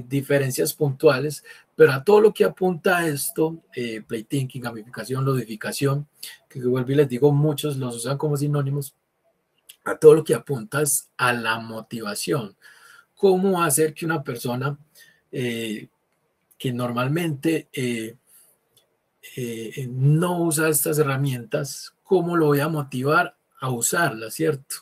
[SPEAKER 2] diferencias puntuales, pero a todo lo que apunta a esto, play thinking, gamificación, ludificación, que vuelvo y les digo, muchos los usan como sinónimos, a todo lo que apunta es a la motivación. ¿Cómo hacer que una persona que normalmente no usa estas herramientas, cómo lo voy a motivar a usarlas, ¿cierto?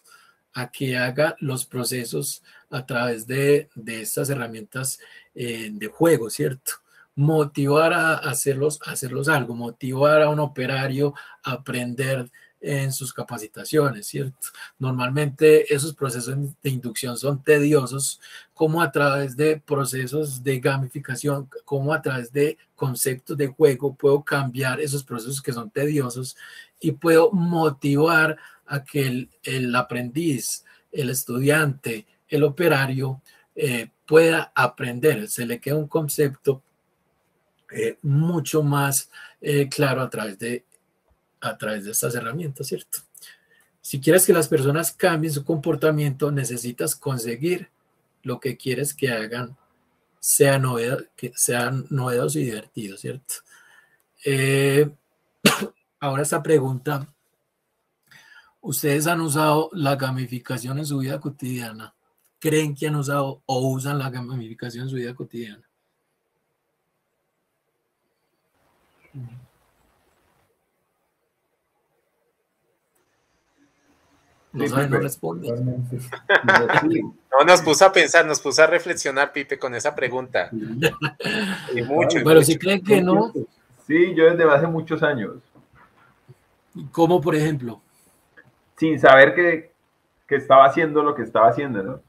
[SPEAKER 2] A que haga los procesos a través de estas herramientas de juego, ¿cierto? Motivar a hacerlos algo, motivar a un operario a aprender en sus capacitaciones, ¿cierto? Normalmente esos procesos de inducción son tediosos, como a través de procesos de gamificación, como a través de conceptos de juego, puedo cambiar esos procesos que son tediosos y puedo motivar a que el aprendiz, el estudiante, el operario pueda aprender. Se le queda un concepto mucho más claro a través de estas herramientas, ¿cierto? Si quieres que las personas cambien su comportamiento, necesitas conseguir lo que quieres que hagan, que sean novedosos y divertidos, ¿cierto? Ahora esta pregunta, ¿ustedes han usado la gamificación en su vida cotidiana? ¿Creen que han usado o usan la gamificación en su vida cotidiana? No saben, no responde.
[SPEAKER 1] No, nos puso a pensar, nos puso a reflexionar, Pipe, con esa pregunta. Y mucho.
[SPEAKER 2] Pero si creen que no.
[SPEAKER 3] Sí, yo desde hace muchos años.
[SPEAKER 2] ¿Cómo, por ejemplo?
[SPEAKER 3] Sin saber que estaba haciendo lo que estaba haciendo, ¿no?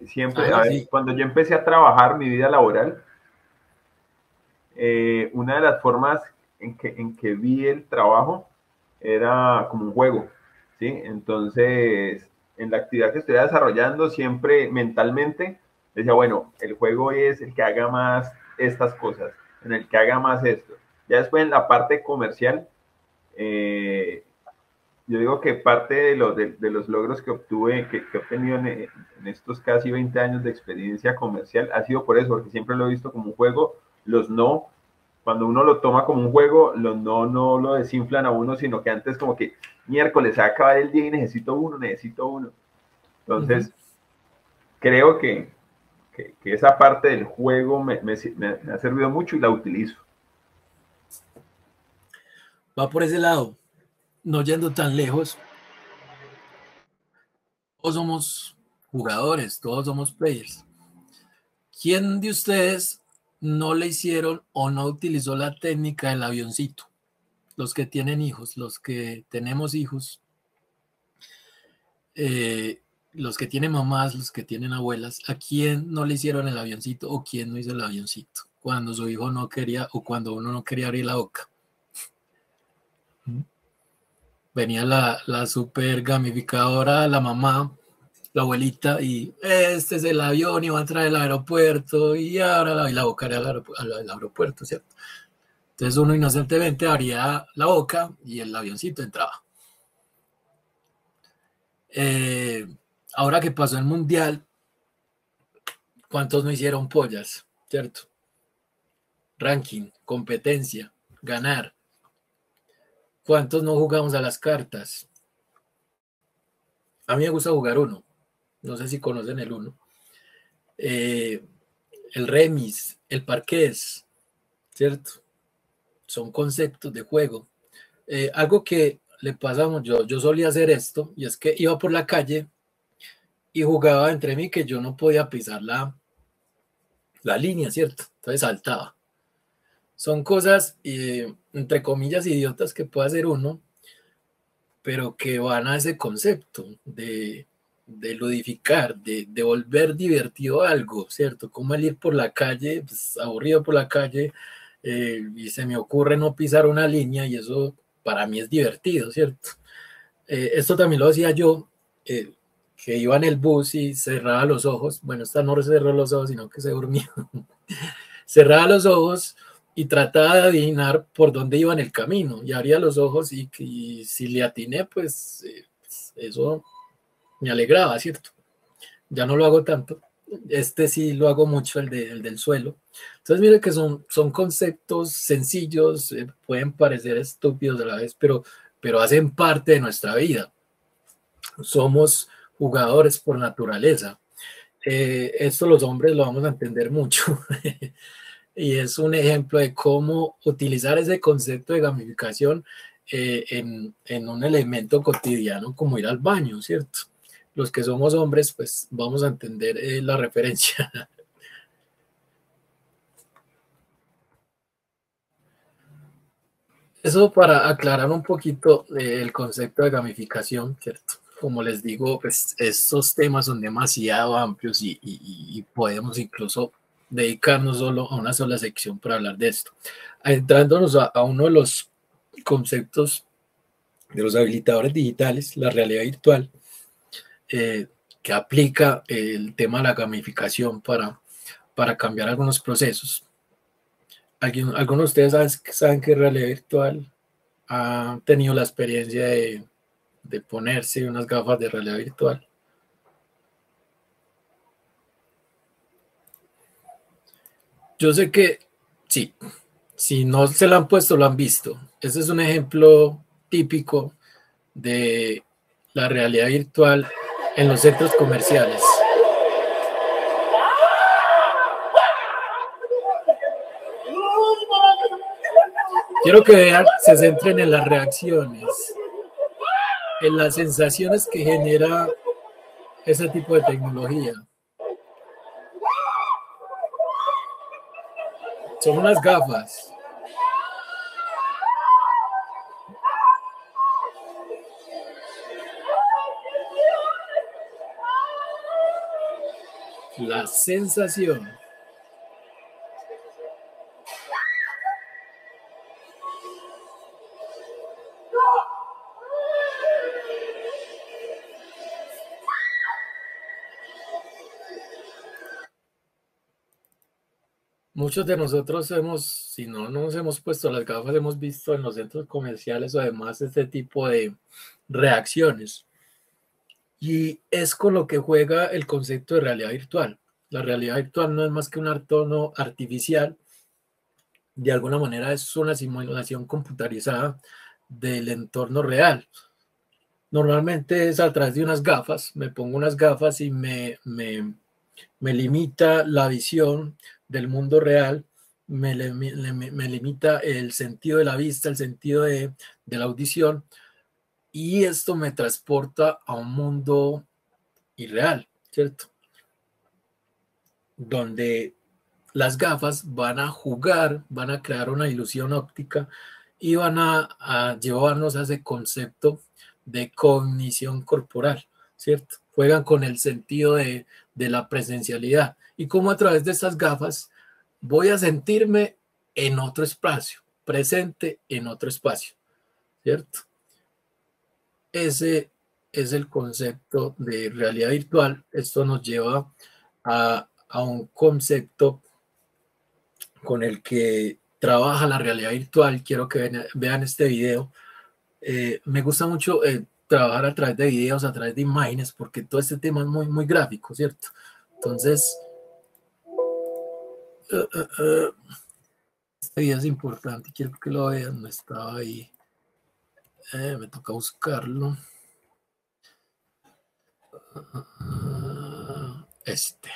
[SPEAKER 3] Siempre, sí. Cuando yo empecé a trabajar mi vida laboral, una de las formas en que vi el trabajo era como un juego, ¿sí? Entonces, en la actividad que estoy desarrollando, siempre mentalmente decía, bueno, el juego es el que haga más estas cosas, en el que haga más esto. Ya después en la parte comercial, yo digo que parte de los logros que obtuve, que he obtenido en estos casi 20 años de experiencia comercial, ha sido por eso, porque siempre lo he visto como un juego. Los no, cuando uno lo toma como un juego, los no lo desinflan a uno, sino que antes como que miércoles se va a acabar el día y necesito uno. Entonces, creo que esa parte del juego me ha servido mucho y la utilizo.
[SPEAKER 2] Va por ese lado, no yendo tan lejos. Todos somos jugadores, todos somos players. ¿Quién de ustedes no le hicieron o no utilizó la técnica del avioncito? Los que tienen hijos, los que tenemos hijos. los que tienen mamás, los que tienen abuelas, ¿a quién no le hicieron el avioncito o quién no hizo el avioncito? Cuando su hijo no quería o cuando uno no quería abrir la boca. Venía la super gamificadora, la mamá, la abuelita, y este es el avión y va a entrar al aeropuerto y ahora la boca era al aeropuerto, ¿cierto? Entonces uno inocentemente abría la boca y el avioncito entraba. Ahora que pasó el mundial, ¿cuántos no hicieron pollas? ¿Cierto? Ranking, competencia, ganar. ¿Cuántos no jugamos a las cartas? A mí me gusta jugar uno. No sé si conocen el uno. El remis, el parqués, ¿cierto? Son conceptos de juego. Algo que le pasamos, yo solía hacer esto, y es que iba por la calle y jugaba entre mí que yo no podía pisar la línea, ¿cierto? Entonces saltaba. Son cosas, entre comillas, idiotas que puede hacer uno, pero que van a ese concepto de ludificar, de volver divertido algo, ¿cierto? Como el ir por la calle, pues, aburrido por la calle, y se me ocurre no pisar una línea y eso para mí es divertido, ¿cierto? Esto también lo hacía yo, que iba en el bus y cerraba los ojos. Bueno, esta no cerró los ojos, sino que se durmió. Cerraba los ojos y trataba de adivinar por dónde iba en el camino. Y abría los ojos y si le atiné, pues eso me alegraba, ¿cierto? Ya no lo hago tanto. Este sí lo hago mucho, el del suelo. Entonces, mire que son conceptos sencillos, pueden parecer estúpidos a la vez, pero hacen parte de nuestra vida. Somos jugadores por naturaleza. Esto los hombres lo vamos a entender mucho. Y es un ejemplo de cómo utilizar ese concepto de gamificación en un elemento cotidiano como ir al baño, ¿cierto? Los que somos hombres, pues vamos a entender la referencia. Eso para aclarar un poquito el concepto de gamificación, ¿cierto? Como les digo, pues estos temas son demasiado amplios y podemos incluso dedicarnos solo a una sola sección para hablar de esto. Entrándonos a uno de los conceptos de los habilitadores digitales, la realidad virtual, que aplica el tema de la gamificación para cambiar algunos procesos. ¿Algunos de ustedes saben que realidad virtual ha tenido la experiencia de ponerse unas gafas de realidad virtual? Yo sé que sí, si no se la han puesto, lo han visto. Ese es un ejemplo típico de la realidad virtual en los centros comerciales. Quiero que vean, se centren en las reacciones, en las sensaciones que genera ese tipo de tecnología. Son unas gafas. La sensación. Muchos de nosotros si no nos hemos puesto las gafas, hemos visto en los centros comerciales o además este tipo de reacciones. Y es con lo que juega el concepto de realidad virtual. La realidad virtual no es más que un entorno artificial. De alguna manera es una simulación computarizada del entorno real. Normalmente es a través de unas gafas. Me pongo unas gafas y me limita la visión del mundo real, me limita el sentido de la vista, el sentido de la audición, y esto me transporta a un mundo irreal, ¿cierto? Donde las gafas van a jugar, van a crear una ilusión óptica y van a llevarnos a ese concepto de cognición corporal, ¿cierto? Juegan con el sentido de la presencialidad y cómo a través de estas gafas voy a sentirme en otro espacio, presente en otro espacio, ¿cierto? Ese es el concepto de realidad virtual. Esto nos lleva a un concepto con el que trabaja la realidad virtual. Quiero que vean este video. Me gusta mucho trabajar a través de videos, a través de imágenes, porque todo este tema es muy, muy gráfico, ¿cierto? Entonces, este video es importante, quiero que lo vean, no estaba ahí. Me toca buscarlo. Este.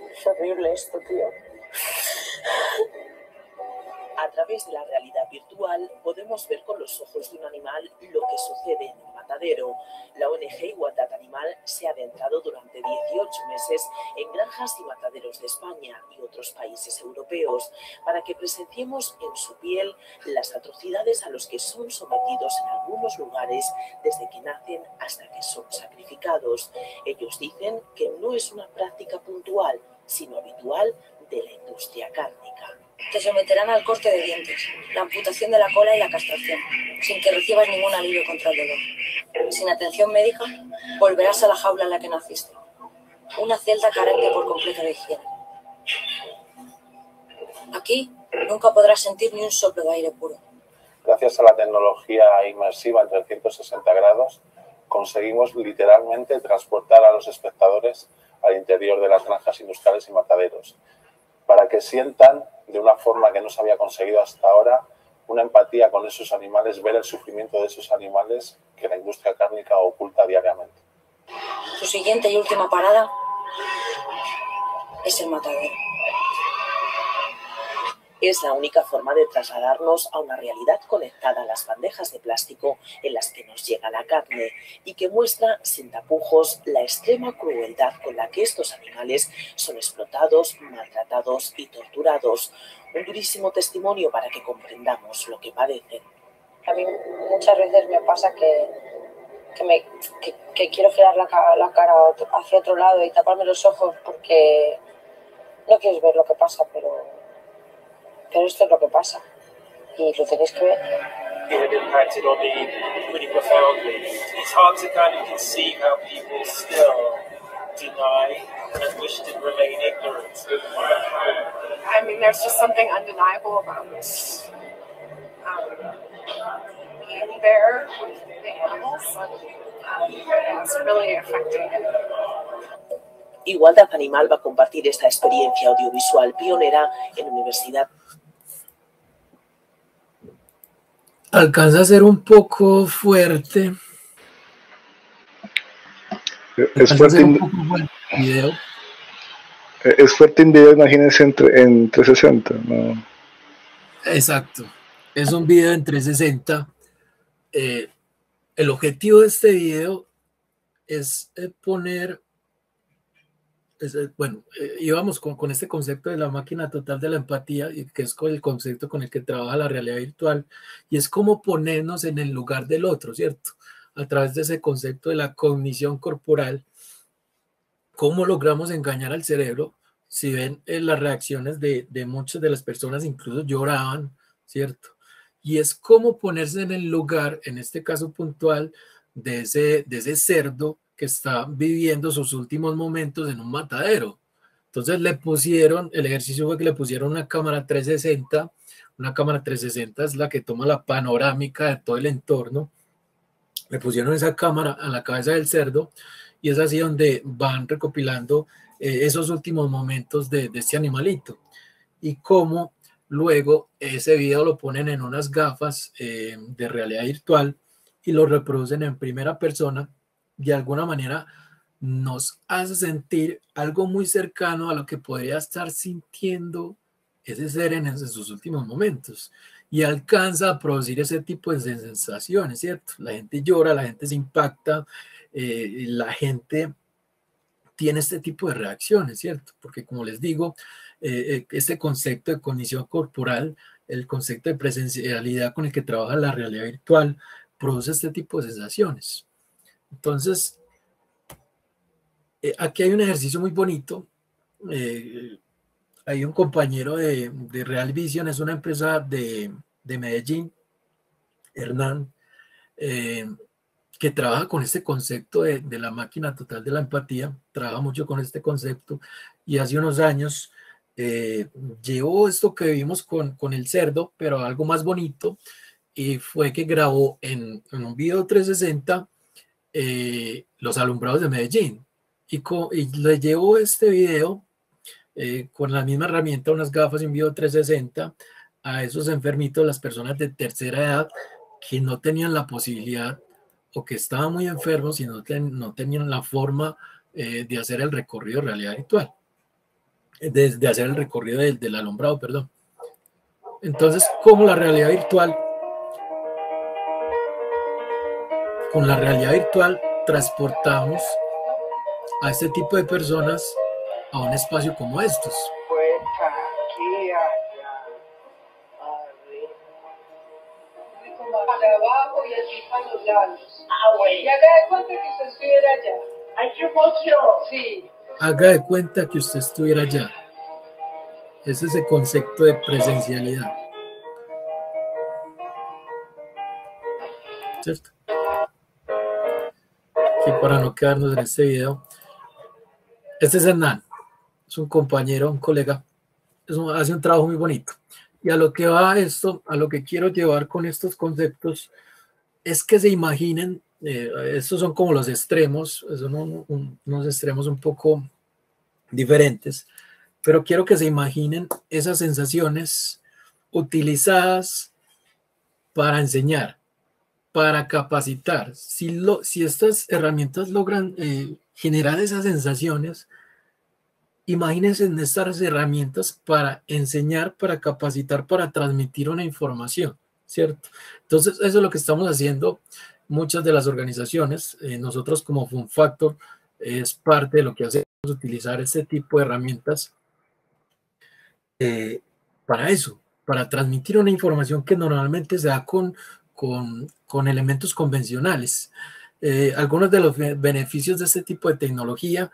[SPEAKER 4] Es horrible esto, tío. A través de la realidad virtual podemos ver con los ojos de un animal lo que sucede en un matadero. La ONG Igualdad Animal se ha adentrado durante 18 meses en granjas y mataderos de España y otros países europeos para que presenciemos en su piel las atrocidades a los que son sometidos en algunos lugares desde que nacen hasta que son sacrificados. Ellos dicen que no es una práctica puntual, sino habitual de la industria cárnica.
[SPEAKER 5] Te someterán al corte de dientes, la amputación de la cola y la castración, sin que recibas ningún alivio contra el dolor. Sin atención médica, volverás a la jaula en la que naciste. Una celda carente por completo de higiene. Aquí nunca podrás sentir ni un soplo de aire puro.
[SPEAKER 6] Gracias a la tecnología inmersiva en 360 grados, conseguimos literalmente transportar a los espectadores al interior de las granjas industriales y mataderos, para que sientan, de una forma que no se había conseguido hasta ahora, una empatía con esos animales, ver el sufrimiento de esos animales que la industria cárnica oculta diariamente.
[SPEAKER 5] Su siguiente y última parada es el matadero.
[SPEAKER 4] Es la única forma de trasladarnos a una realidad conectada a las bandejas de plástico en las que nos llega la carne y que muestra sin tapujos la extrema crueldad con la que estos animales son explotados, maltratados y torturados. Un durísimo testimonio para que comprendamos lo que padecen.
[SPEAKER 5] A mí muchas veces me pasa que quiero girar la cara hacia otro lado y taparme los ojos porque no quieres ver lo que pasa, pero esto es lo que pasa y lo tenéis que ver.
[SPEAKER 7] It impacted on me pretty profoundly. It's hard to kind of conceive how people still deny and wish to remain ignorant.
[SPEAKER 8] I mean, there's just something undeniable about being there with the animals. It's really affecting.
[SPEAKER 4] Igualdad Animal va a compartir esta experiencia audiovisual pionera en Universidad.
[SPEAKER 2] Alcanza a ser un poco fuerte.
[SPEAKER 9] Es fuerte
[SPEAKER 2] video.
[SPEAKER 9] Es fuerte en video, imagínense en 360, ¿no?
[SPEAKER 2] Exacto. Es un video en 360. El objetivo de este video es poner... íbamos con este concepto de la máquina total de la empatía, que es el concepto con el que trabaja la realidad virtual, y es como ponernos en el lugar del otro, ¿cierto? A través de ese concepto de la cognición corporal, cómo logramos engañar al cerebro. Si ven las reacciones de muchas de las personas, incluso lloraban, ¿cierto? Y es como ponerse en el lugar, en este caso puntual, de ese cerdo que está viviendo sus últimos momentos en un matadero. Entonces el ejercicio fue que le pusieron una cámara 360. Una cámara 360 es la que toma la panorámica de todo el entorno. Le pusieron esa cámara a la cabeza del cerdo y es así donde van recopilando esos últimos momentos de este animalito. Y cómo luego ese video lo ponen en unas gafas de realidad virtual y lo reproducen en primera persona. De alguna manera nos hace sentir algo muy cercano a lo que podría estar sintiendo ese ser en sus últimos momentos. y alcanza a producir ese tipo de sensaciones, ¿cierto? La gente llora, la gente se impacta, la gente tiene este tipo de reacciones, ¿cierto? Porque como les digo, este concepto de cognición corporal, el concepto de presencialidad con el que trabaja la realidad virtual, produce este tipo de sensaciones. Entonces, aquí hay un ejercicio muy bonito. Hay un compañero de Real Vision, es una empresa de Medellín, Hernán, que trabaja con este concepto de la máquina total de la empatía, trabaja mucho con este concepto, y hace unos años llevó esto que vimos con el cerdo, pero algo más bonito, y fue que grabó en un video 360 los alumbrados de Medellín, y le llevó este video con la misma herramienta, unas gafas y un video 360 a esos enfermitos, las personas de tercera edad que no tenían la posibilidad o que estaban muy enfermos y no tenían la forma de hacer el recorrido de realidad virtual, de hacer el recorrido del alumbrado, perdón. Entonces, con la realidad virtual transportamos a este tipo de personas a un espacio como estos.
[SPEAKER 10] Para abajo y así para los lados. Ah, bueno. Y haga de cuenta que usted estuviera allá. ¡Ay, qué emoción! Sí.
[SPEAKER 2] Haga de cuenta que usted estuviera allá. Ese es el concepto de presencialidad. ¿Cierto? Y para no quedarnos en este video, este es Hernán. Es un compañero, un colega. Hace un trabajo muy bonito. Y a lo que va esto, a lo que quiero llevar con estos conceptos, es que se imaginen, estos son como los extremos, son unos extremos un poco diferentes, pero quiero que se imaginen esas sensaciones utilizadas para enseñar, para capacitar. Si estas herramientas logran generar esas sensaciones, imagínense en estas herramientas para enseñar, para capacitar, para transmitir una información, ¿cierto? Entonces, eso es lo que estamos haciendo muchas de las organizaciones. Nosotros como Fun Factor es parte de lo que hacemos, utilizar este tipo de herramientas para eso, para transmitir una información que normalmente se da con elementos convencionales. Algunos de los beneficios de este tipo de tecnología,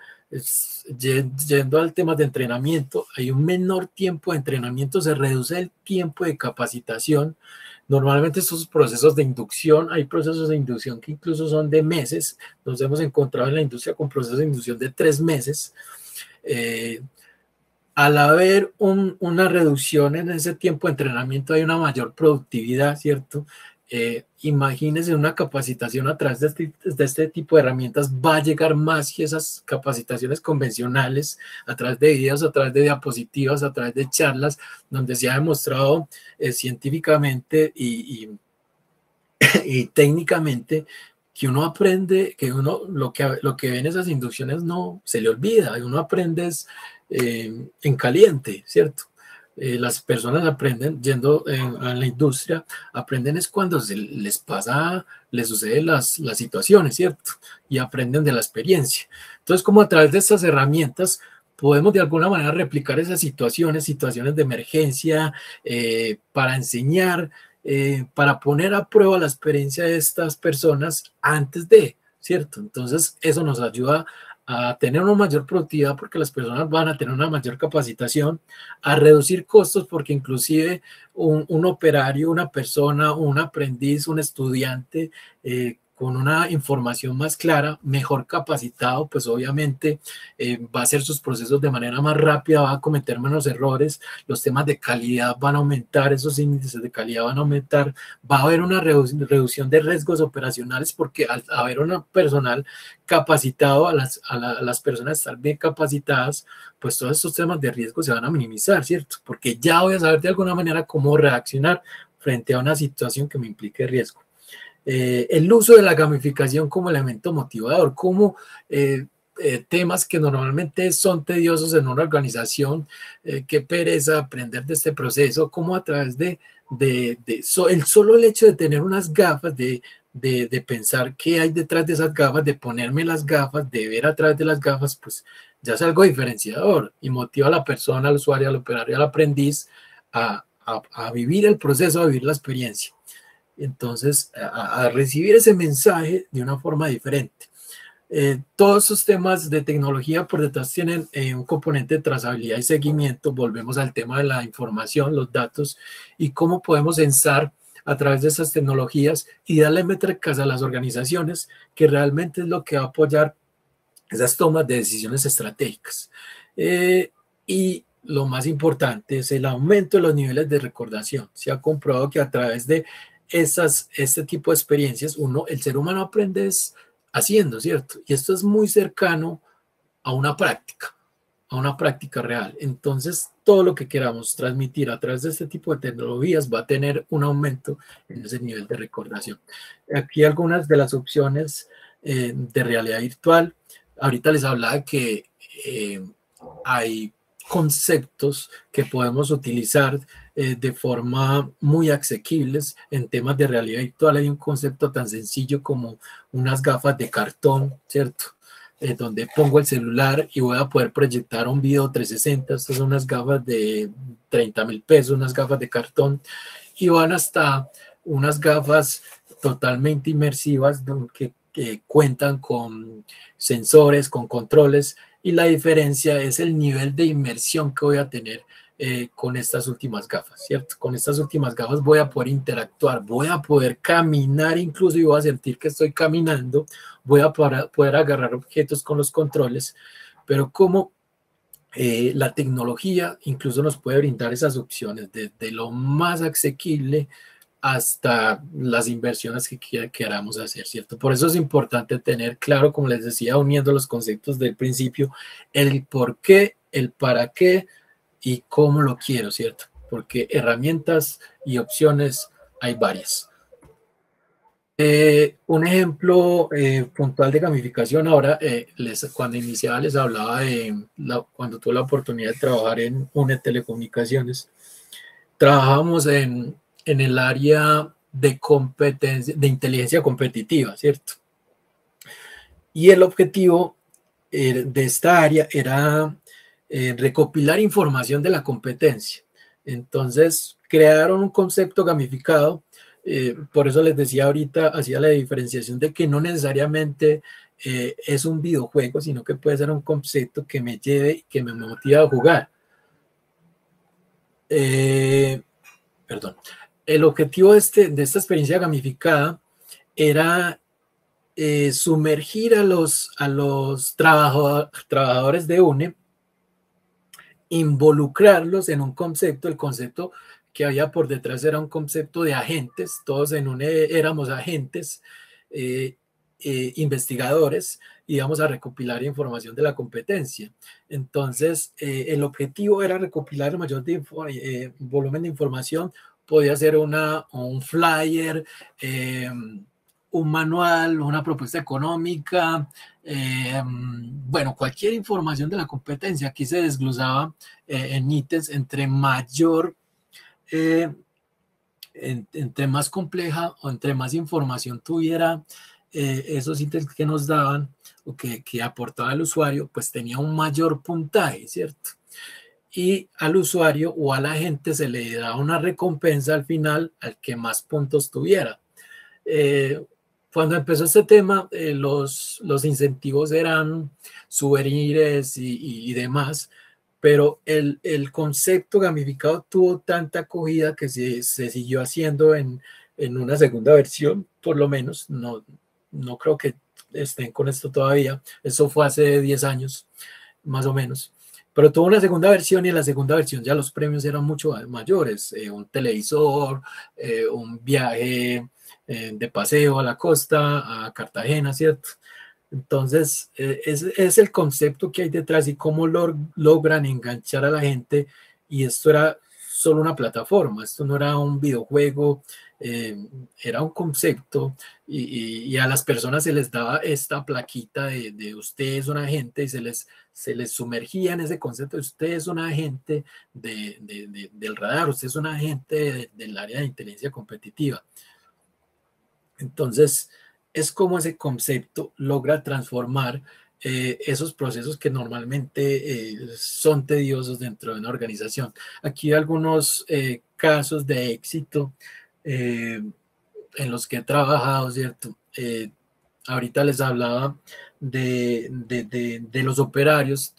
[SPEAKER 2] yendo al tema de entrenamiento, hay un menor tiempo de entrenamiento, se reduce el tiempo de capacitación. Normalmente estos procesos de inducción, hay procesos de inducción que incluso son de meses. Nos hemos encontrado en la industria con procesos de inducción de 3 meses. Al haber una reducción en ese tiempo de entrenamiento, hay una mayor productividad, ¿cierto? Imagínense una capacitación a través de este tipo de herramientas va a llegar más que esas capacitaciones convencionales a través de videos, a través de diapositivas, a través de charlas, donde se ha demostrado científicamente y técnicamente que uno aprende, que uno lo que ve en esas inducciones no se le olvida, uno aprende en caliente, ¿cierto? Las personas aprenden yendo a la industria, aprenden es cuando les suceden las situaciones, ¿cierto? Y aprenden de la experiencia. Entonces, como a través de estas herramientas podemos de alguna manera replicar esas situaciones de emergencia para enseñar, para poner a prueba la experiencia de estas personas antes de, ¿cierto? Entonces, eso nos ayuda a tener una mayor productividad porque las personas van a tener una mayor capacitación, a reducir costos porque inclusive un operario, una persona, un aprendiz, un estudiante con una información más clara, mejor capacitado, pues obviamente va a hacer sus procesos de manera más rápida, va a cometer menos errores, los temas de calidad van a aumentar, esos índices de calidad van a aumentar, va a haber una reducción de riesgos operacionales porque al haber un personal capacitado, a las personas estar bien capacitadas, pues todos estos temas de riesgo se van a minimizar, ¿cierto? Porque ya voy a saber de alguna manera cómo reaccionar frente a una situación que me implique riesgo. El uso de la gamificación como elemento motivador, cómo temas que normalmente son tediosos en una organización, qué pereza aprender de este proceso, como a través el hecho de tener unas gafas, de pensar qué hay detrás de esas gafas, de ponerme las gafas, de ver a través de las gafas, pues ya es algo diferenciador y motiva a la persona, al usuario, al operario, al aprendiz a vivir el proceso, a vivir la experiencia. Entonces, a recibir ese mensaje de una forma diferente. Todos esos temas de tecnología por detrás tienen un componente de trazabilidad y seguimiento. Volvemos al tema de la información, los datos y cómo podemos censar a través de esas tecnologías y darle métricas a las organizaciones, que realmente es lo que va a apoyar esas tomas de decisiones estratégicas. Y lo más importante es el aumento de los niveles de recordación. Se ha comprobado que a través de este tipo de experiencias, el ser humano aprende haciendo, ¿cierto? Y esto es muy cercano a una práctica real. Entonces, todo lo que queramos transmitir a través de este tipo de tecnologías va a tener un aumento en ese nivel de recordación. Aquí algunas de las opciones de realidad virtual. Ahorita les hablaba que hay conceptos que podemos utilizar de forma muy asequibles en temas de realidad virtual. Hay un concepto tan sencillo como unas gafas de cartón, ¿cierto? Donde pongo el celular y voy a poder proyectar un video 360. Estas son unas gafas de 30,000 pesos, unas gafas de cartón, y van hasta unas gafas totalmente inmersivas que cuentan con sensores, con controles, y la diferencia es el nivel de inmersión que voy a tener con estas últimas gafas, ¿cierto? Con estas últimas gafas voy a poder interactuar, voy a poder caminar incluso y voy a sentir que estoy caminando, voy a poder agarrar objetos con los controles, pero como la tecnología incluso nos puede brindar esas opciones desde lo más asequible hasta las inversiones que queramos hacer, ¿cierto? Por eso es importante tener claro, como les decía, uniendo los conceptos del principio, el por qué, el para qué y cómo lo quiero, ¿cierto? Porque herramientas y opciones hay varias. Un ejemplo puntual de gamificación, ahora cuando iniciaba les hablaba de cuando tuve la oportunidad de trabajar en UNE Telecomunicaciones. Trabajábamos en el área de competencia, de inteligencia competitiva, ¿cierto? Y el objetivo de esta área era recopilar información de la competencia. Entonces, crearon un concepto gamificado. Por eso les decía ahorita, hacía la diferenciación de que no necesariamente es un videojuego, sino que puede ser un concepto que me lleve, que me motive a jugar. Perdón. El objetivo de esta experiencia gamificada era sumergir a los trabajadores de UNE, involucrarlos en un concepto. El concepto que había por detrás era un concepto de agentes. Todos en UNE éramos agentes, investigadores, y íbamos a recopilar información de la competencia. Entonces, el objetivo era recopilar el mayor volumen de información. Podía ser un flyer, un manual, una propuesta económica, bueno, cualquier información de la competencia. Aquí se desglosaba en ítems. Entre mayor, entre más compleja o entre más información tuviera esos ítems que nos daban o que aportaba el usuario, pues tenía un mayor puntaje, ¿cierto? Y al usuario o a la gente se le da una recompensa al final al que más puntos tuviera. Cuando empezó este tema, los incentivos eran souvenirs y demás, pero el concepto gamificado tuvo tanta acogida que se siguió haciendo en una segunda versión, por lo menos. No creo que estén con esto todavía. Eso fue hace 10 años, más o menos. Pero tuvo una segunda versión, y en la segunda versión ya los premios eran mucho mayores. Un televisor, un viaje de paseo a la costa, a Cartagena, ¿cierto? Entonces, es el concepto que hay detrás y cómo logran enganchar a la gente. Y esto era solo una plataforma, esto no era un videojuego era un concepto y a las personas se les daba esta plaquita de usted es un agente y se les sumergía en ese concepto de usted es un agente del radar, usted es un agente del área de inteligencia competitiva. Entonces, es como ese concepto logra transformar esos procesos que normalmente son tediosos dentro de una organización. Aquí hay algunos casos de éxito en los que he trabajado, ¿cierto? Ahorita les hablaba de los operarios.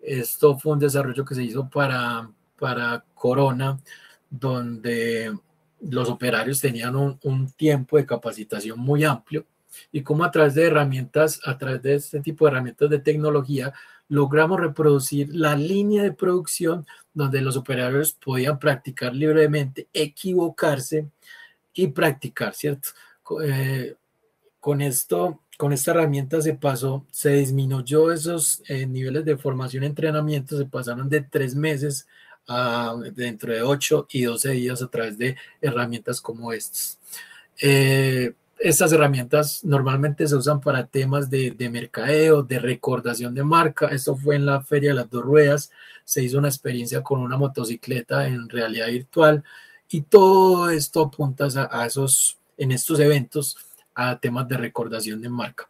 [SPEAKER 2] Esto fue un desarrollo que se hizo para Corona, donde los operarios tenían un tiempo de capacitación muy amplio y como a través de herramientas, a través de este tipo de herramientas de tecnología, logramos reproducir la línea de producción donde los operarios podían practicar libremente, equivocarse y practicar, ¿cierto? Con esta herramienta se disminuyó esos niveles de formación y entrenamiento, se pasaron de 3 meses a dentro de 8 y 12 días a través de herramientas como estas. Estas herramientas normalmente se usan para temas de mercadeo, de recordación de marca. Esto fue en la Feria de las Dos Ruedas. Se hizo una experiencia con una motocicleta en realidad virtual y todo esto apunta en estos eventos a temas de recordación de marca.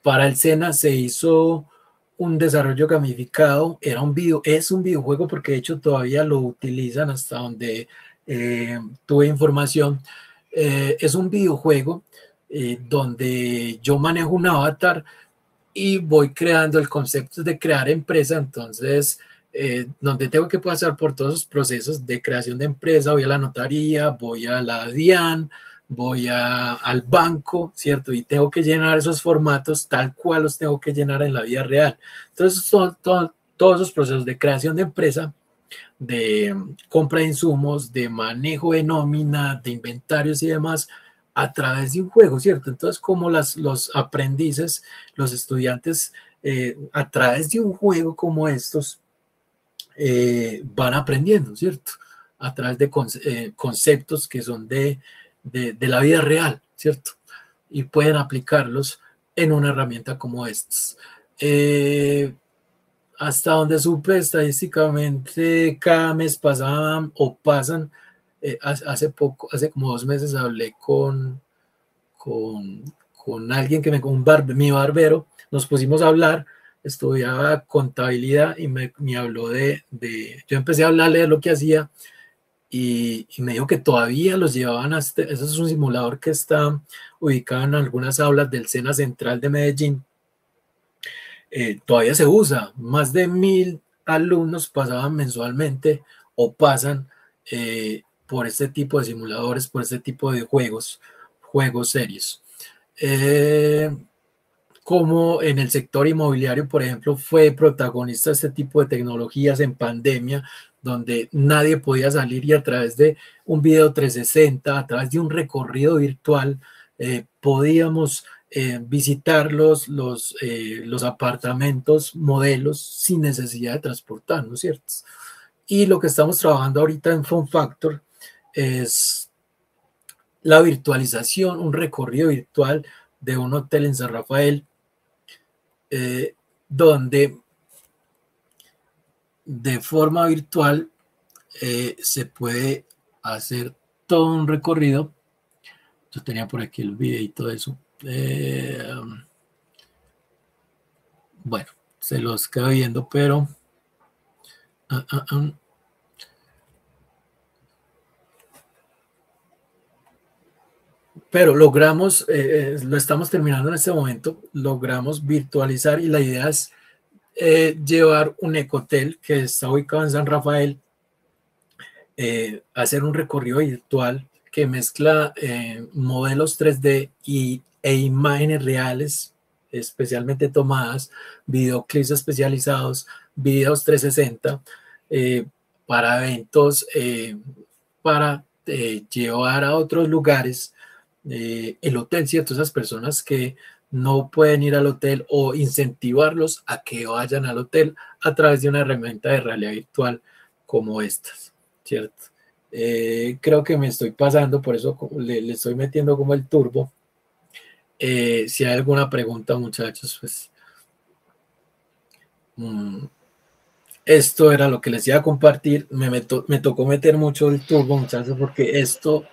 [SPEAKER 2] Para el SENA se hizo un desarrollo gamificado, es un videojuego porque de hecho todavía lo utilizan hasta donde tuve información. Es un videojuego donde yo manejo un avatar y voy creando el concepto de crear empresa, entonces donde tengo que pasar por todos los procesos de creación de empresa, voy a la notaría, voy a la DIAN, voy al banco, ¿cierto? Y tengo que llenar esos formatos tal cual los tengo que llenar en la vida real. Entonces, son todos esos procesos de creación de empresa, de compra de insumos, de manejo de nómina, de inventarios y demás, a través de un juego, ¿cierto? Entonces, como los aprendices, los estudiantes, a través de un juego como estos, van aprendiendo, ¿cierto? A través de conceptos que son de la vida real, ¿cierto? Y pueden aplicarlos en una herramienta como estas. Hasta donde supe, estadísticamente cada mes pasaban o pasan, hace como 2 meses hablé con alguien mi barbero, nos pusimos a hablar, estudiaba contabilidad y me habló yo empecé a hablarle de lo que hacía y me dijo que todavía los llevaban eso es un simulador que está ubicado en algunas aulas del SENA Central de Medellín. Todavía se usa, más de 1000 alumnos pasaban mensualmente o pasan por este tipo de simuladores, por este tipo de juegos serios. Como en el sector inmobiliario, por ejemplo, fue protagonista este tipo de tecnologías en pandemia, donde nadie podía salir y a través de un video 360, a través de un recorrido virtual, podíamos visitar los apartamentos, modelos, sin necesidad de transportar, ¿no es cierto? Y lo que estamos trabajando ahorita en Fun Factor es la virtualización, un recorrido virtual de un hotel en San Rafael, donde de forma virtual se puede hacer todo un recorrido. Yo tenía por aquí el videito de eso. Bueno, se los quedo viendo, pero pero logramos, lo estamos terminando en este momento, logramos virtualizar y la idea es llevar un ecotel que está ubicado en San Rafael, hacer un recorrido virtual que mezcla modelos 3D e imágenes reales, especialmente tomadas, videoclips especializados, videos 360 para eventos, para llevar a otros lugares el hotel, ¿cierto? Esas personas que no pueden ir al hotel o incentivarlos a que vayan al hotel a través de una herramienta de realidad virtual como estas, ¿cierto? Creo que me estoy pasando, por eso le estoy metiendo como el turbo. Si hay alguna pregunta, muchachos, pues esto era lo que les iba a compartir. Me tocó meter mucho el turbo, muchachos, porque esto,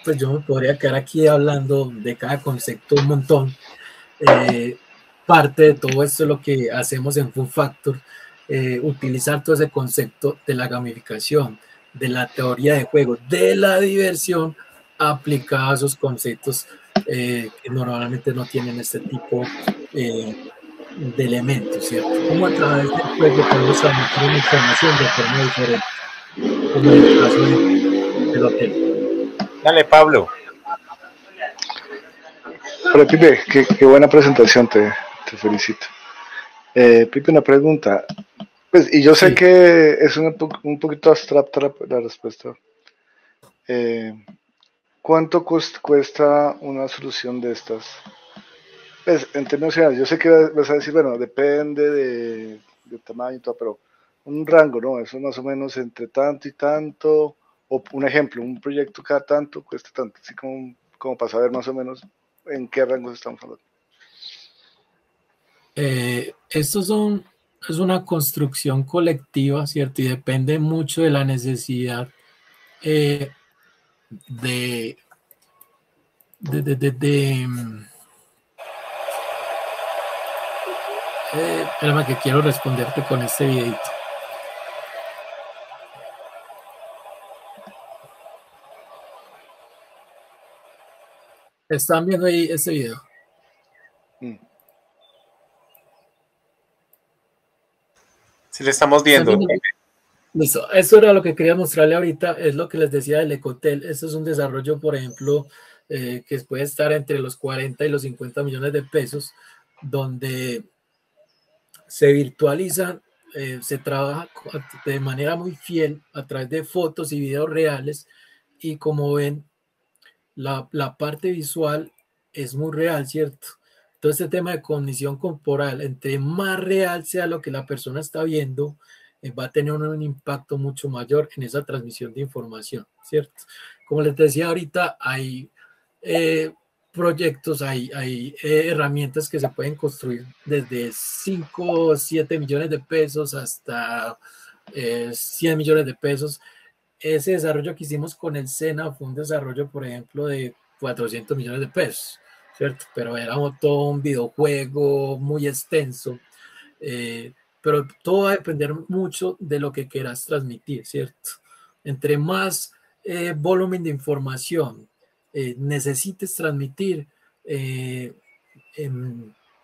[SPEAKER 2] pues yo me podría quedar aquí hablando de cada concepto un montón. Parte de todo esto es lo que hacemos en Fun Factor, utilizar todo ese concepto de la gamificación, de la teoría de juego, de la diversión aplicada a esos conceptos que normalmente no tienen este tipo de elementos, ¿cierto? Como a través del juego podemos transmitir una información de forma diferente, como en el caso del hotel.
[SPEAKER 1] Dale, Pablo.
[SPEAKER 9] Hola, Pipe, qué buena presentación, te felicito. Pipe, una pregunta. Pues, y yo sé que es un poquito abstracta la respuesta. ¿Cuánto cuesta una solución de estas? Pues, en términos generales, yo sé que vas a decir, bueno, depende de tamaño y todo, pero un rango, ¿no? Eso más o menos entre tanto y tanto, o un ejemplo, un proyecto cada tanto cuesta tanto, así como para saber más o menos en qué rangos estamos hablando.
[SPEAKER 2] Es una construcción colectiva, ¿cierto? Y depende mucho de la necesidad espérame que quiero responderte con este videito. ¿Están viendo ahí este video?
[SPEAKER 1] Sí, le estamos viendo.
[SPEAKER 2] Listo, eso era lo que quería mostrarle ahorita, es lo que les decía del Ecotel. Esto es un desarrollo, por ejemplo, que puede estar entre los 40 y los 50 millones de pesos, donde se virtualizan, se trabaja de manera muy fiel a través de fotos y videos reales, y como ven, la parte visual es muy real, ¿cierto? Todo este tema de cognición corporal, entre más real sea lo que la persona está viendo, va a tener un impacto mucho mayor en esa transmisión de información, ¿cierto? Como les decía ahorita, hay proyectos, hay herramientas que se pueden construir desde 5 o 7 millones de pesos hasta 100 millones de pesos. Ese desarrollo que hicimos con el SENA fue un desarrollo, por ejemplo, de 400 millones de pesos, ¿cierto? Pero era todo un videojuego muy extenso. Pero todo va a depender mucho de lo que quieras transmitir, ¿cierto? Entre más volumen de información necesites transmitir,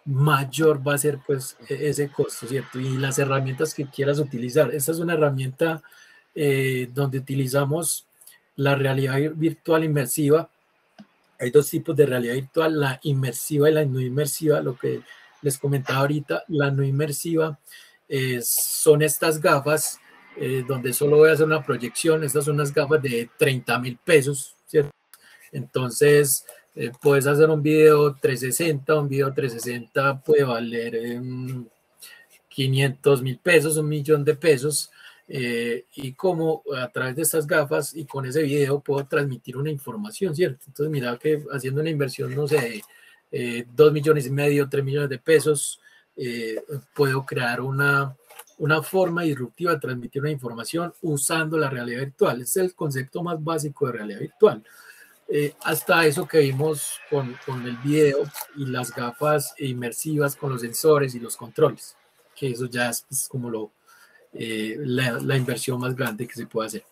[SPEAKER 2] mayor va a ser pues ese costo, ¿cierto? Y las herramientas que quieras utilizar. Esta es una herramienta donde utilizamos la realidad virtual inmersiva. Hay dos tipos de realidad virtual, la inmersiva y la no inmersiva. Lo que les comentaba ahorita, la no inmersiva son estas gafas donde solo voy a hacer una proyección. Estas son unas gafas de 30,000 pesos, ¿cierto? Entonces puedes hacer un video 360, un video 360 puede valer 500,000 pesos, 1,000,000 de pesos, y como a través de estas gafas y con ese video puedo transmitir una información, ¿cierto? Entonces mira que haciendo una inversión, no sé, 2,5 millones, 3 millones de pesos, puedo crear una forma disruptiva de transmitir una información usando la realidad virtual. Ese es el concepto más básico de realidad virtual. Hasta eso que vimos con el video y las gafas inmersivas con los sensores y los controles, que eso ya es pues, como la inversión más grande que se puede hacer.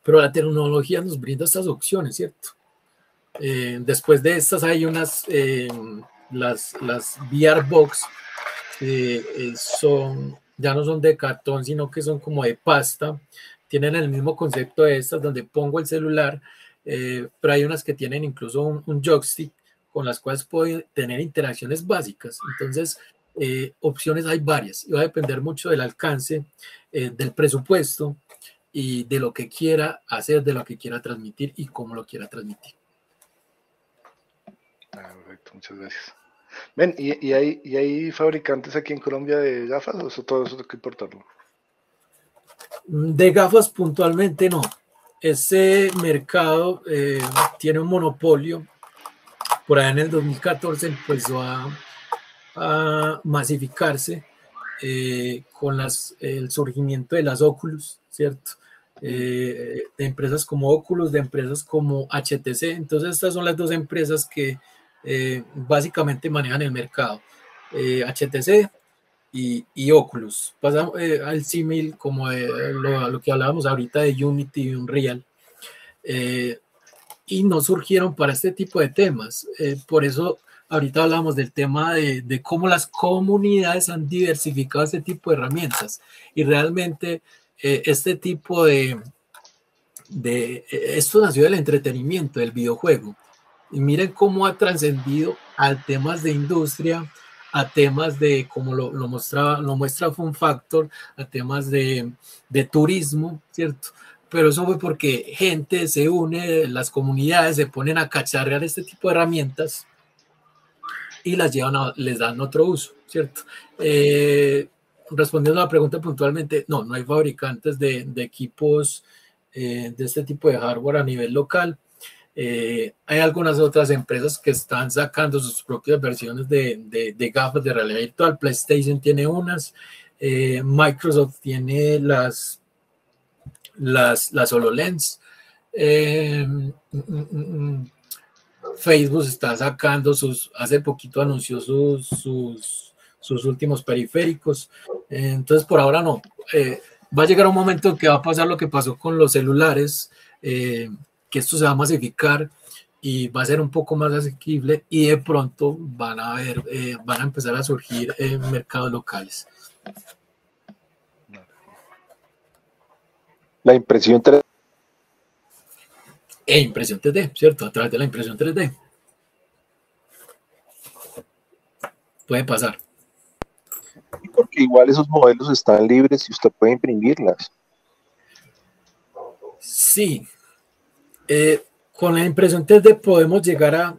[SPEAKER 2] Pero la tecnología nos brinda estas opciones, ¿cierto? Después de estas hay unas, las VR Box, ya no son de cartón, sino que son como de pasta. Tienen el mismo concepto de estas, donde pongo el celular, pero hay unas que tienen incluso un joystick con las cuales puedo tener interacciones básicas. Entonces, opciones hay varias y va a depender mucho del alcance, del presupuesto y de lo que quiera hacer, de lo que quiera transmitir y cómo lo quiera transmitir.
[SPEAKER 9] Perfecto, muchas gracias. Ven, ¿y hay fabricantes aquí en Colombia de gafas o todo eso hay que importarlo?
[SPEAKER 2] De gafas puntualmente no. ese mercado tiene un monopolio. Por ahí en el 2014 empezó a masificarse con el surgimiento de las Oculus, ¿cierto? De empresas como Oculus, de empresas como HTC. Entonces estas son las dos empresas que básicamente manejan el mercado, HTC y Oculus. Pasamos al símil como lo que hablábamos ahorita de Unity y Unreal, y no surgieron para este tipo de temas. Por eso ahorita hablamos del tema de cómo las comunidades han diversificado este tipo de herramientas, y realmente este tipo esto nació del entretenimiento, del videojuego, y miren cómo ha trascendido a temas de industria, a temas de, como lo muestra Fun Factor, a temas de turismo, ¿cierto? Pero eso fue porque gente se une, las comunidades se ponen a cacharrear este tipo de herramientas y las llevan les dan otro uso, ¿cierto? Respondiendo a la pregunta puntualmente, no hay fabricantes de equipos de este tipo de hardware a nivel local. Hay algunas otras empresas que están sacando sus propias versiones de gafas de realidad virtual. PlayStation tiene unas, Microsoft tiene las HoloLens, Facebook está sacando hace poquito anunció sus últimos periféricos. Entonces por ahora no. Va a llegar un momento en que va a pasar lo que pasó con los celulares, que esto se va a masificar y va a ser un poco más asequible, y de pronto van a empezar a surgir mercados locales.
[SPEAKER 11] La impresión 3D.
[SPEAKER 2] Impresión 3D, ¿cierto? A través de la impresión 3D. Puede pasar.
[SPEAKER 11] Porque igual esos modelos están libres y usted puede imprimirlas.
[SPEAKER 2] Sí. Con la impresión 3D podemos llegar a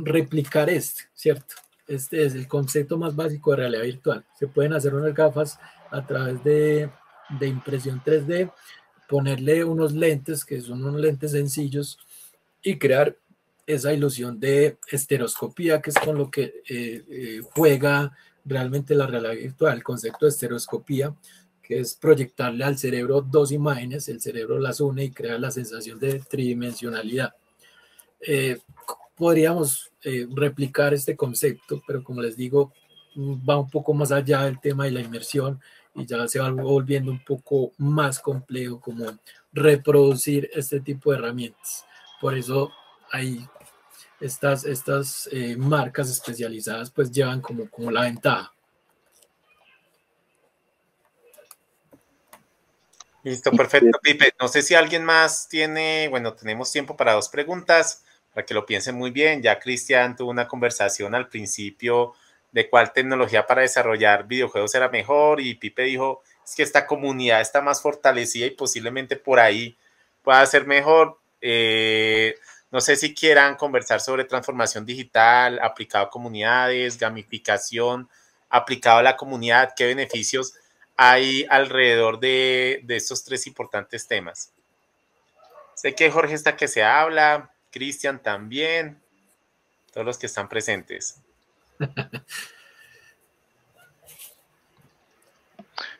[SPEAKER 2] replicar ¿cierto? Este es el concepto más básico de realidad virtual. Se pueden hacer unas gafas a través de impresión 3D, ponerle unos lentes que son unos lentes sencillos y crear esa ilusión de estereoscopía, que es con lo que juega realmente la realidad virtual. El concepto de estereoscopía, que es proyectarle al cerebro dos imágenes, el cerebro las une y crea la sensación de tridimensionalidad. Podríamos replicar este concepto, pero como les digo, va un poco más allá del tema de la inmersión y ya se va volviendo un poco más complejo como reproducir este tipo de herramientas. Por eso hay estas marcas especializadas pues llevan como la ventaja.
[SPEAKER 1] Listo, perfecto, Pipe. No sé si alguien más tiene, bueno, tenemos tiempo para 2 preguntas, para que lo piensen muy bien. Ya Cristian tuvo una conversación al principio de cuál tecnología para desarrollar videojuegos era mejor, y Pipe dijo, es que esta comunidad está más fortalecida y posiblemente por ahí pueda ser mejor. No sé si quieran conversar sobre transformación digital, aplicado a comunidades, gamificación, aplicado a la comunidad, qué beneficios hay alrededor de estos 3 importantes temas. Sé que Jorge está que se habla, Cristian también, todos los que están presentes.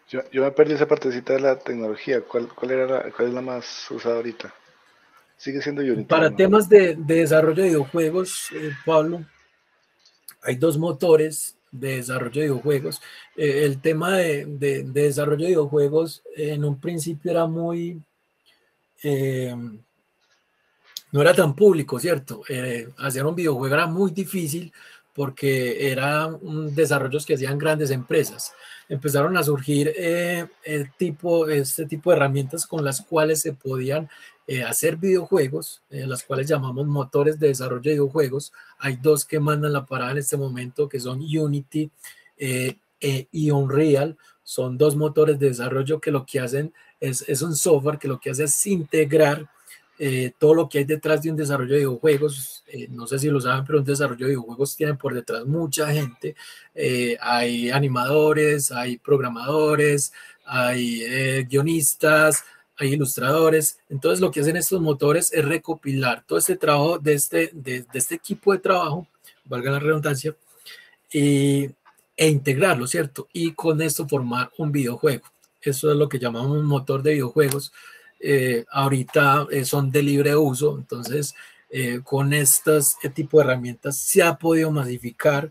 [SPEAKER 9] Yo me perdí esa partecita de la tecnología. ¿Cuál es la más usada ahorita? Sigue siendo Unity.
[SPEAKER 2] Para temas de desarrollo de videojuegos, Pablo, hay 2 motores de desarrollo de videojuegos. El tema de desarrollo de videojuegos en un principio era muy... no era tan público, ¿cierto? Hacer un videojuego era muy difícil porque eran desarrollos que hacían grandes empresas. Empezaron a surgir este tipo de herramientas con las cuales se podían hacer videojuegos, las cuales llamamos motores de desarrollo de videojuegos. Hay 2 que mandan la parada en este momento, que son Unity y Unreal. Son 2 motores de desarrollo que lo que hacen es un software que lo que hace es integrar todo lo que hay detrás de un desarrollo de videojuegos. No sé si lo saben, pero un desarrollo de videojuegos tiene por detrás mucha gente. Hay animadores, hay programadores, hay guionistas, hay ilustradores. Entonces lo que hacen estos motores es recopilar todo este trabajo de este equipo de trabajo, valga la redundancia, e integrarlo, ¿cierto? Y con esto formar un videojuego. Eso es lo que llamamos un motor de videojuegos. Ahorita son de libre uso, entonces con este tipo de herramientas se ha podido masificar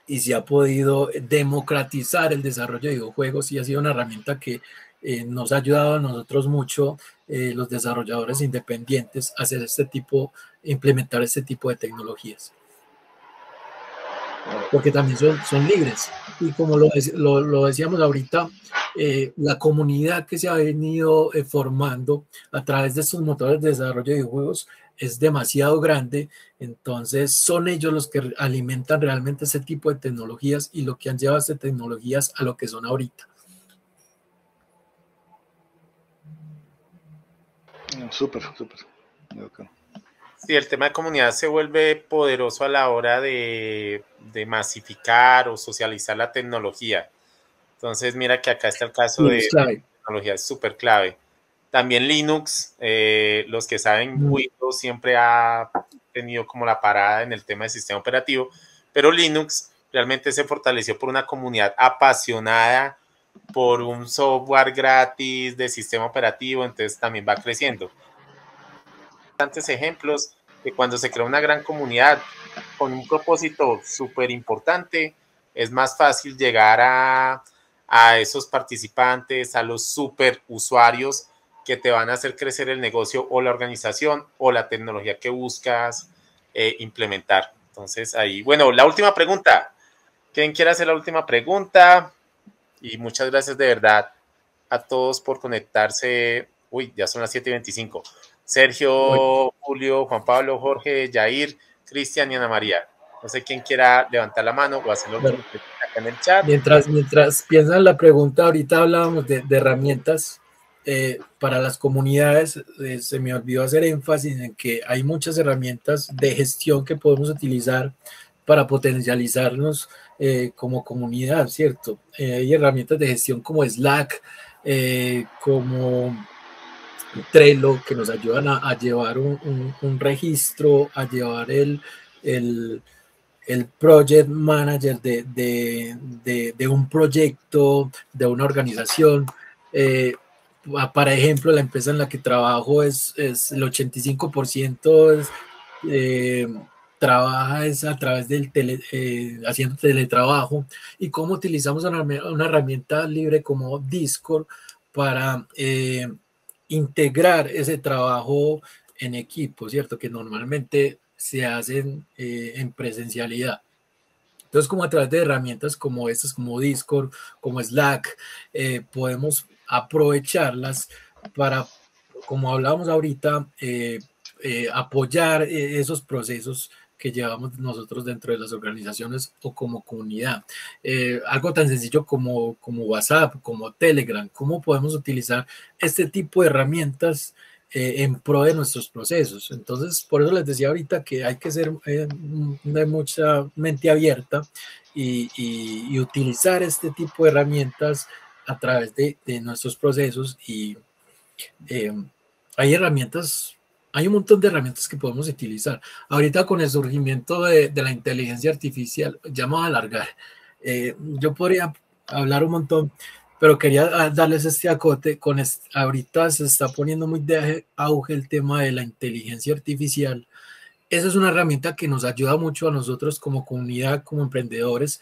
[SPEAKER 2] y se ha podido democratizar el desarrollo de videojuegos, y ha sido una herramienta que nos ha ayudado a nosotros mucho, los desarrolladores independientes, a hacer implementar este tipo de tecnologías. Porque también son libres. Y como lo decíamos ahorita, la comunidad que se ha venido formando a través de estos motores de desarrollo de videojuegos es demasiado grande. Entonces son ellos los que alimentan realmente ese tipo de tecnologías y lo que han llevado estas tecnologías a lo que son ahorita.
[SPEAKER 9] Súper.
[SPEAKER 1] Sí, el tema de comunidad se vuelve poderoso a la hora de masificar o socializar la tecnología. Entonces, mira que acá está el caso de tecnología, es súper clave. También Linux, los que saben, Windows siempre ha tenido como la parada en el tema del sistema operativo, pero Linux realmente se fortaleció por una comunidad apasionada por un software gratis de sistema operativo, entonces también va creciendo. Bastantes ejemplos de cuando se crea una gran comunidad con un propósito súper importante, es más fácil llegar a esos participantes, a los super usuarios que te van a hacer crecer el negocio o la organización o la tecnología que buscas implementar. Entonces ahí, bueno, la última pregunta. ¿Quién quiere hacer la última pregunta? Y muchas gracias de verdad a todos por conectarse. Uy, ya son las 7:25. Sergio, Julio, Juan Pablo, Jorge, Yair, Cristian y Ana María. No sé quién quiera levantar la mano o hacerlo acá en el chat.
[SPEAKER 2] Mientras piensan la pregunta, ahorita hablábamos de herramientas para las comunidades. Se me olvidó hacer énfasis en que hay muchas herramientas de gestión que podemos utilizar para potencializarnos como comunidad, ¿cierto? Hay herramientas de gestión como Slack, como Trello, que nos ayudan a llevar un registro, a llevar el project manager de un proyecto, de una organización. Para ejemplo, la empresa en la que trabajo es el 85% trabaja es a través del haciendo teletrabajo, y cómo utilizamos una herramienta libre como Discord para integrar ese trabajo en equipo, ¿cierto? Que normalmente se hacen en presencialidad. Entonces, como a través de herramientas como estas, como Discord, como Slack, podemos aprovecharlas para, como hablábamos ahorita, apoyar esos procesos que llevamos nosotros dentro de las organizaciones o como comunidad. Algo tan sencillo como WhatsApp, como Telegram, cómo podemos utilizar este tipo de herramientas en pro de nuestros procesos. Entonces, por eso les decía ahorita que hay que ser de mucha mente abierta y utilizar este tipo de herramientas a través de nuestros procesos. Y hay herramientas, hay un montón de herramientas que podemos utilizar. Ahorita con el surgimiento de la inteligencia artificial, ya me voy a alargar. Yo podría hablar un montón, pero quería darles este acote. Ahorita se está poniendo muy de auge el tema de la inteligencia artificial. Esa es una herramienta que nos ayuda mucho a nosotros como comunidad, como emprendedores.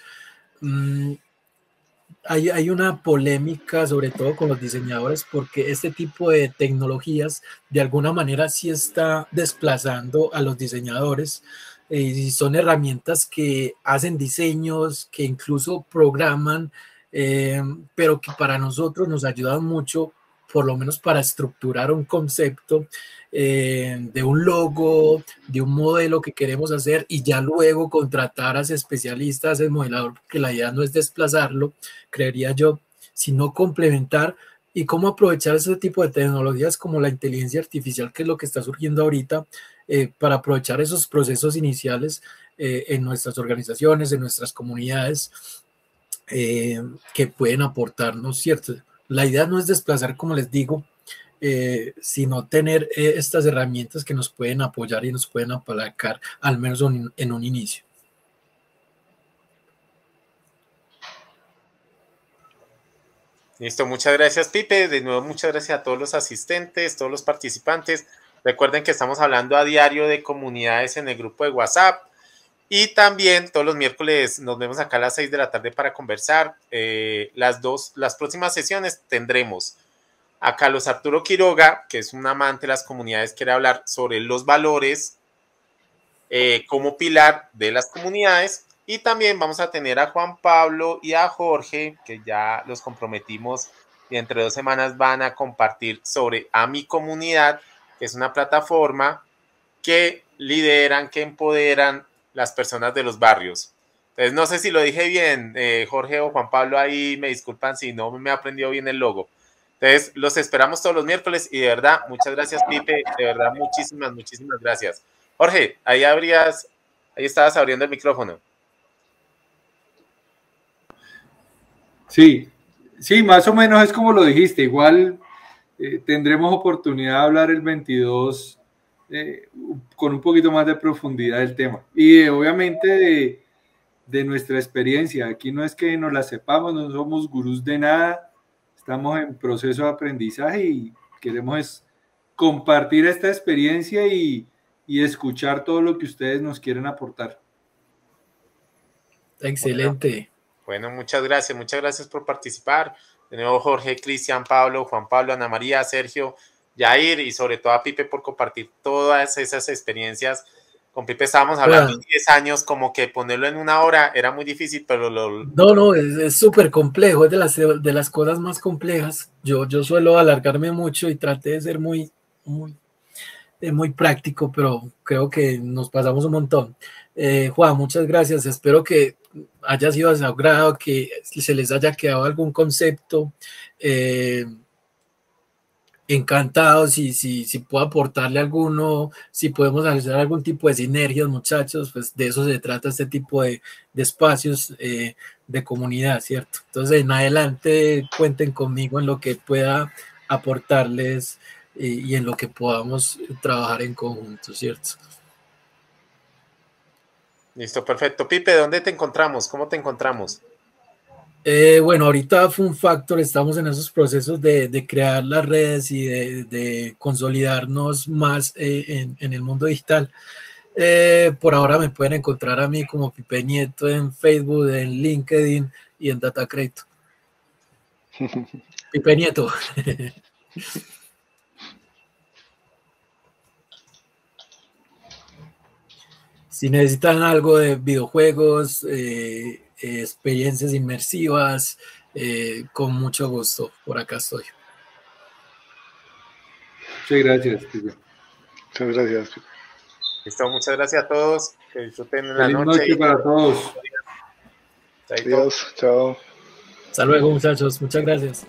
[SPEAKER 2] Hay una polémica, sobre todo con los diseñadores, porque este tipo de tecnologías de alguna manera sí está desplazando a los diseñadores, y son herramientas que hacen diseños, que incluso programan, pero que para nosotros nos ayudan mucho, por lo menos para estructurar un concepto de un logo, de un modelo que queremos hacer, y ya luego contratar a ese especialista, a ese modelador, porque la idea no es desplazarlo, creería yo, sino complementar. Y cómo aprovechar ese tipo de tecnologías como la inteligencia artificial, que es lo que está surgiendo ahorita, para aprovechar esos procesos iniciales en nuestras organizaciones, en nuestras comunidades, que pueden aportarnos, ¿cierto? La idea no es desplazar, como les digo, sino tener estas herramientas que nos pueden apoyar y nos pueden apalancar, al menos en un inicio.
[SPEAKER 1] Listo, muchas gracias, Pipe. De nuevo, muchas gracias a todos los asistentes, todos los participantes. Recuerden que estamos hablando a diario de comunidades en el grupo de WhatsApp. Y también todos los miércoles nos vemos acá a las 6 de la tarde para conversar. Las próximas sesiones tendremos a Carlos Arturo Quiroga, que es un amante de las comunidades, quiere hablar sobre los valores como pilar de las comunidades. Y también vamos a tener a Juan Pablo y a Jorge, que ya los comprometimos y entre 2 semanas van a compartir sobre A Mi Comunidad, que es una plataforma que lideran, que empoderan las personas de los barrios. Entonces, no sé si lo dije bien, Jorge o Juan Pablo, ahí me disculpan si no me he aprendido bien el logo. Entonces, los esperamos todos los miércoles y de verdad, muchas gracias, Pipe, de verdad, muchísimas gracias. Jorge, ahí estabas abriendo el micrófono.
[SPEAKER 12] Sí, más o menos es como lo dijiste. Igual tendremos oportunidad de hablar el 22 con un poquito más de profundidad del tema. Y obviamente de nuestra experiencia. Aquí no es que nos la sepamos, no somos gurús de nada. Estamos en proceso de aprendizaje y queremos compartir esta experiencia y escuchar todo lo que ustedes nos quieren aportar.
[SPEAKER 2] Excelente.
[SPEAKER 1] Bueno, muchas gracias por participar. De nuevo, Jorge, Cristian, Pablo, Juan Pablo, Ana María, Sergio, Yair y sobre todo a Pipe por compartir todas esas experiencias. Con Pipe estábamos hablando de 10 años, como que ponerlo en 1 hora era muy difícil, pero
[SPEAKER 2] No, es súper complejo, es de las cosas más complejas. Yo suelo alargarme mucho y traté de ser muy práctico, pero creo que nos pasamos un montón. Juan, muchas gracias. Espero que haya sido de su agrado, que se les haya quedado algún concepto. Encantado si puedo aportarle alguno, si podemos hacer algún tipo de sinergias, muchachos, pues de eso se trata este tipo de espacios de comunidad, ¿cierto? Entonces, en adelante cuenten conmigo en lo que pueda aportarles y en lo que podamos trabajar en conjunto, ¿cierto?
[SPEAKER 1] Listo, perfecto. Pipe, ¿dónde te encontramos? ¿Cómo te encontramos?
[SPEAKER 2] Bueno, ahorita Fun Factor estamos en esos procesos de crear las redes y de consolidarnos más en el mundo digital. Por ahora me pueden encontrar a mí como Pipe Nieto en Facebook, en LinkedIn y en Datacrédito. Pipe Nieto. Si necesitan algo de videojuegos, experiencias inmersivas, con mucho gusto, por acá estoy.
[SPEAKER 12] Muchas gracias, Pipe.
[SPEAKER 9] Muchas gracias.
[SPEAKER 1] Listo, muchas gracias a todos. Que disfruten la
[SPEAKER 12] Feliz noche para todos.
[SPEAKER 9] Adiós, chao.
[SPEAKER 2] Hasta luego, muchachos. Muchas gracias.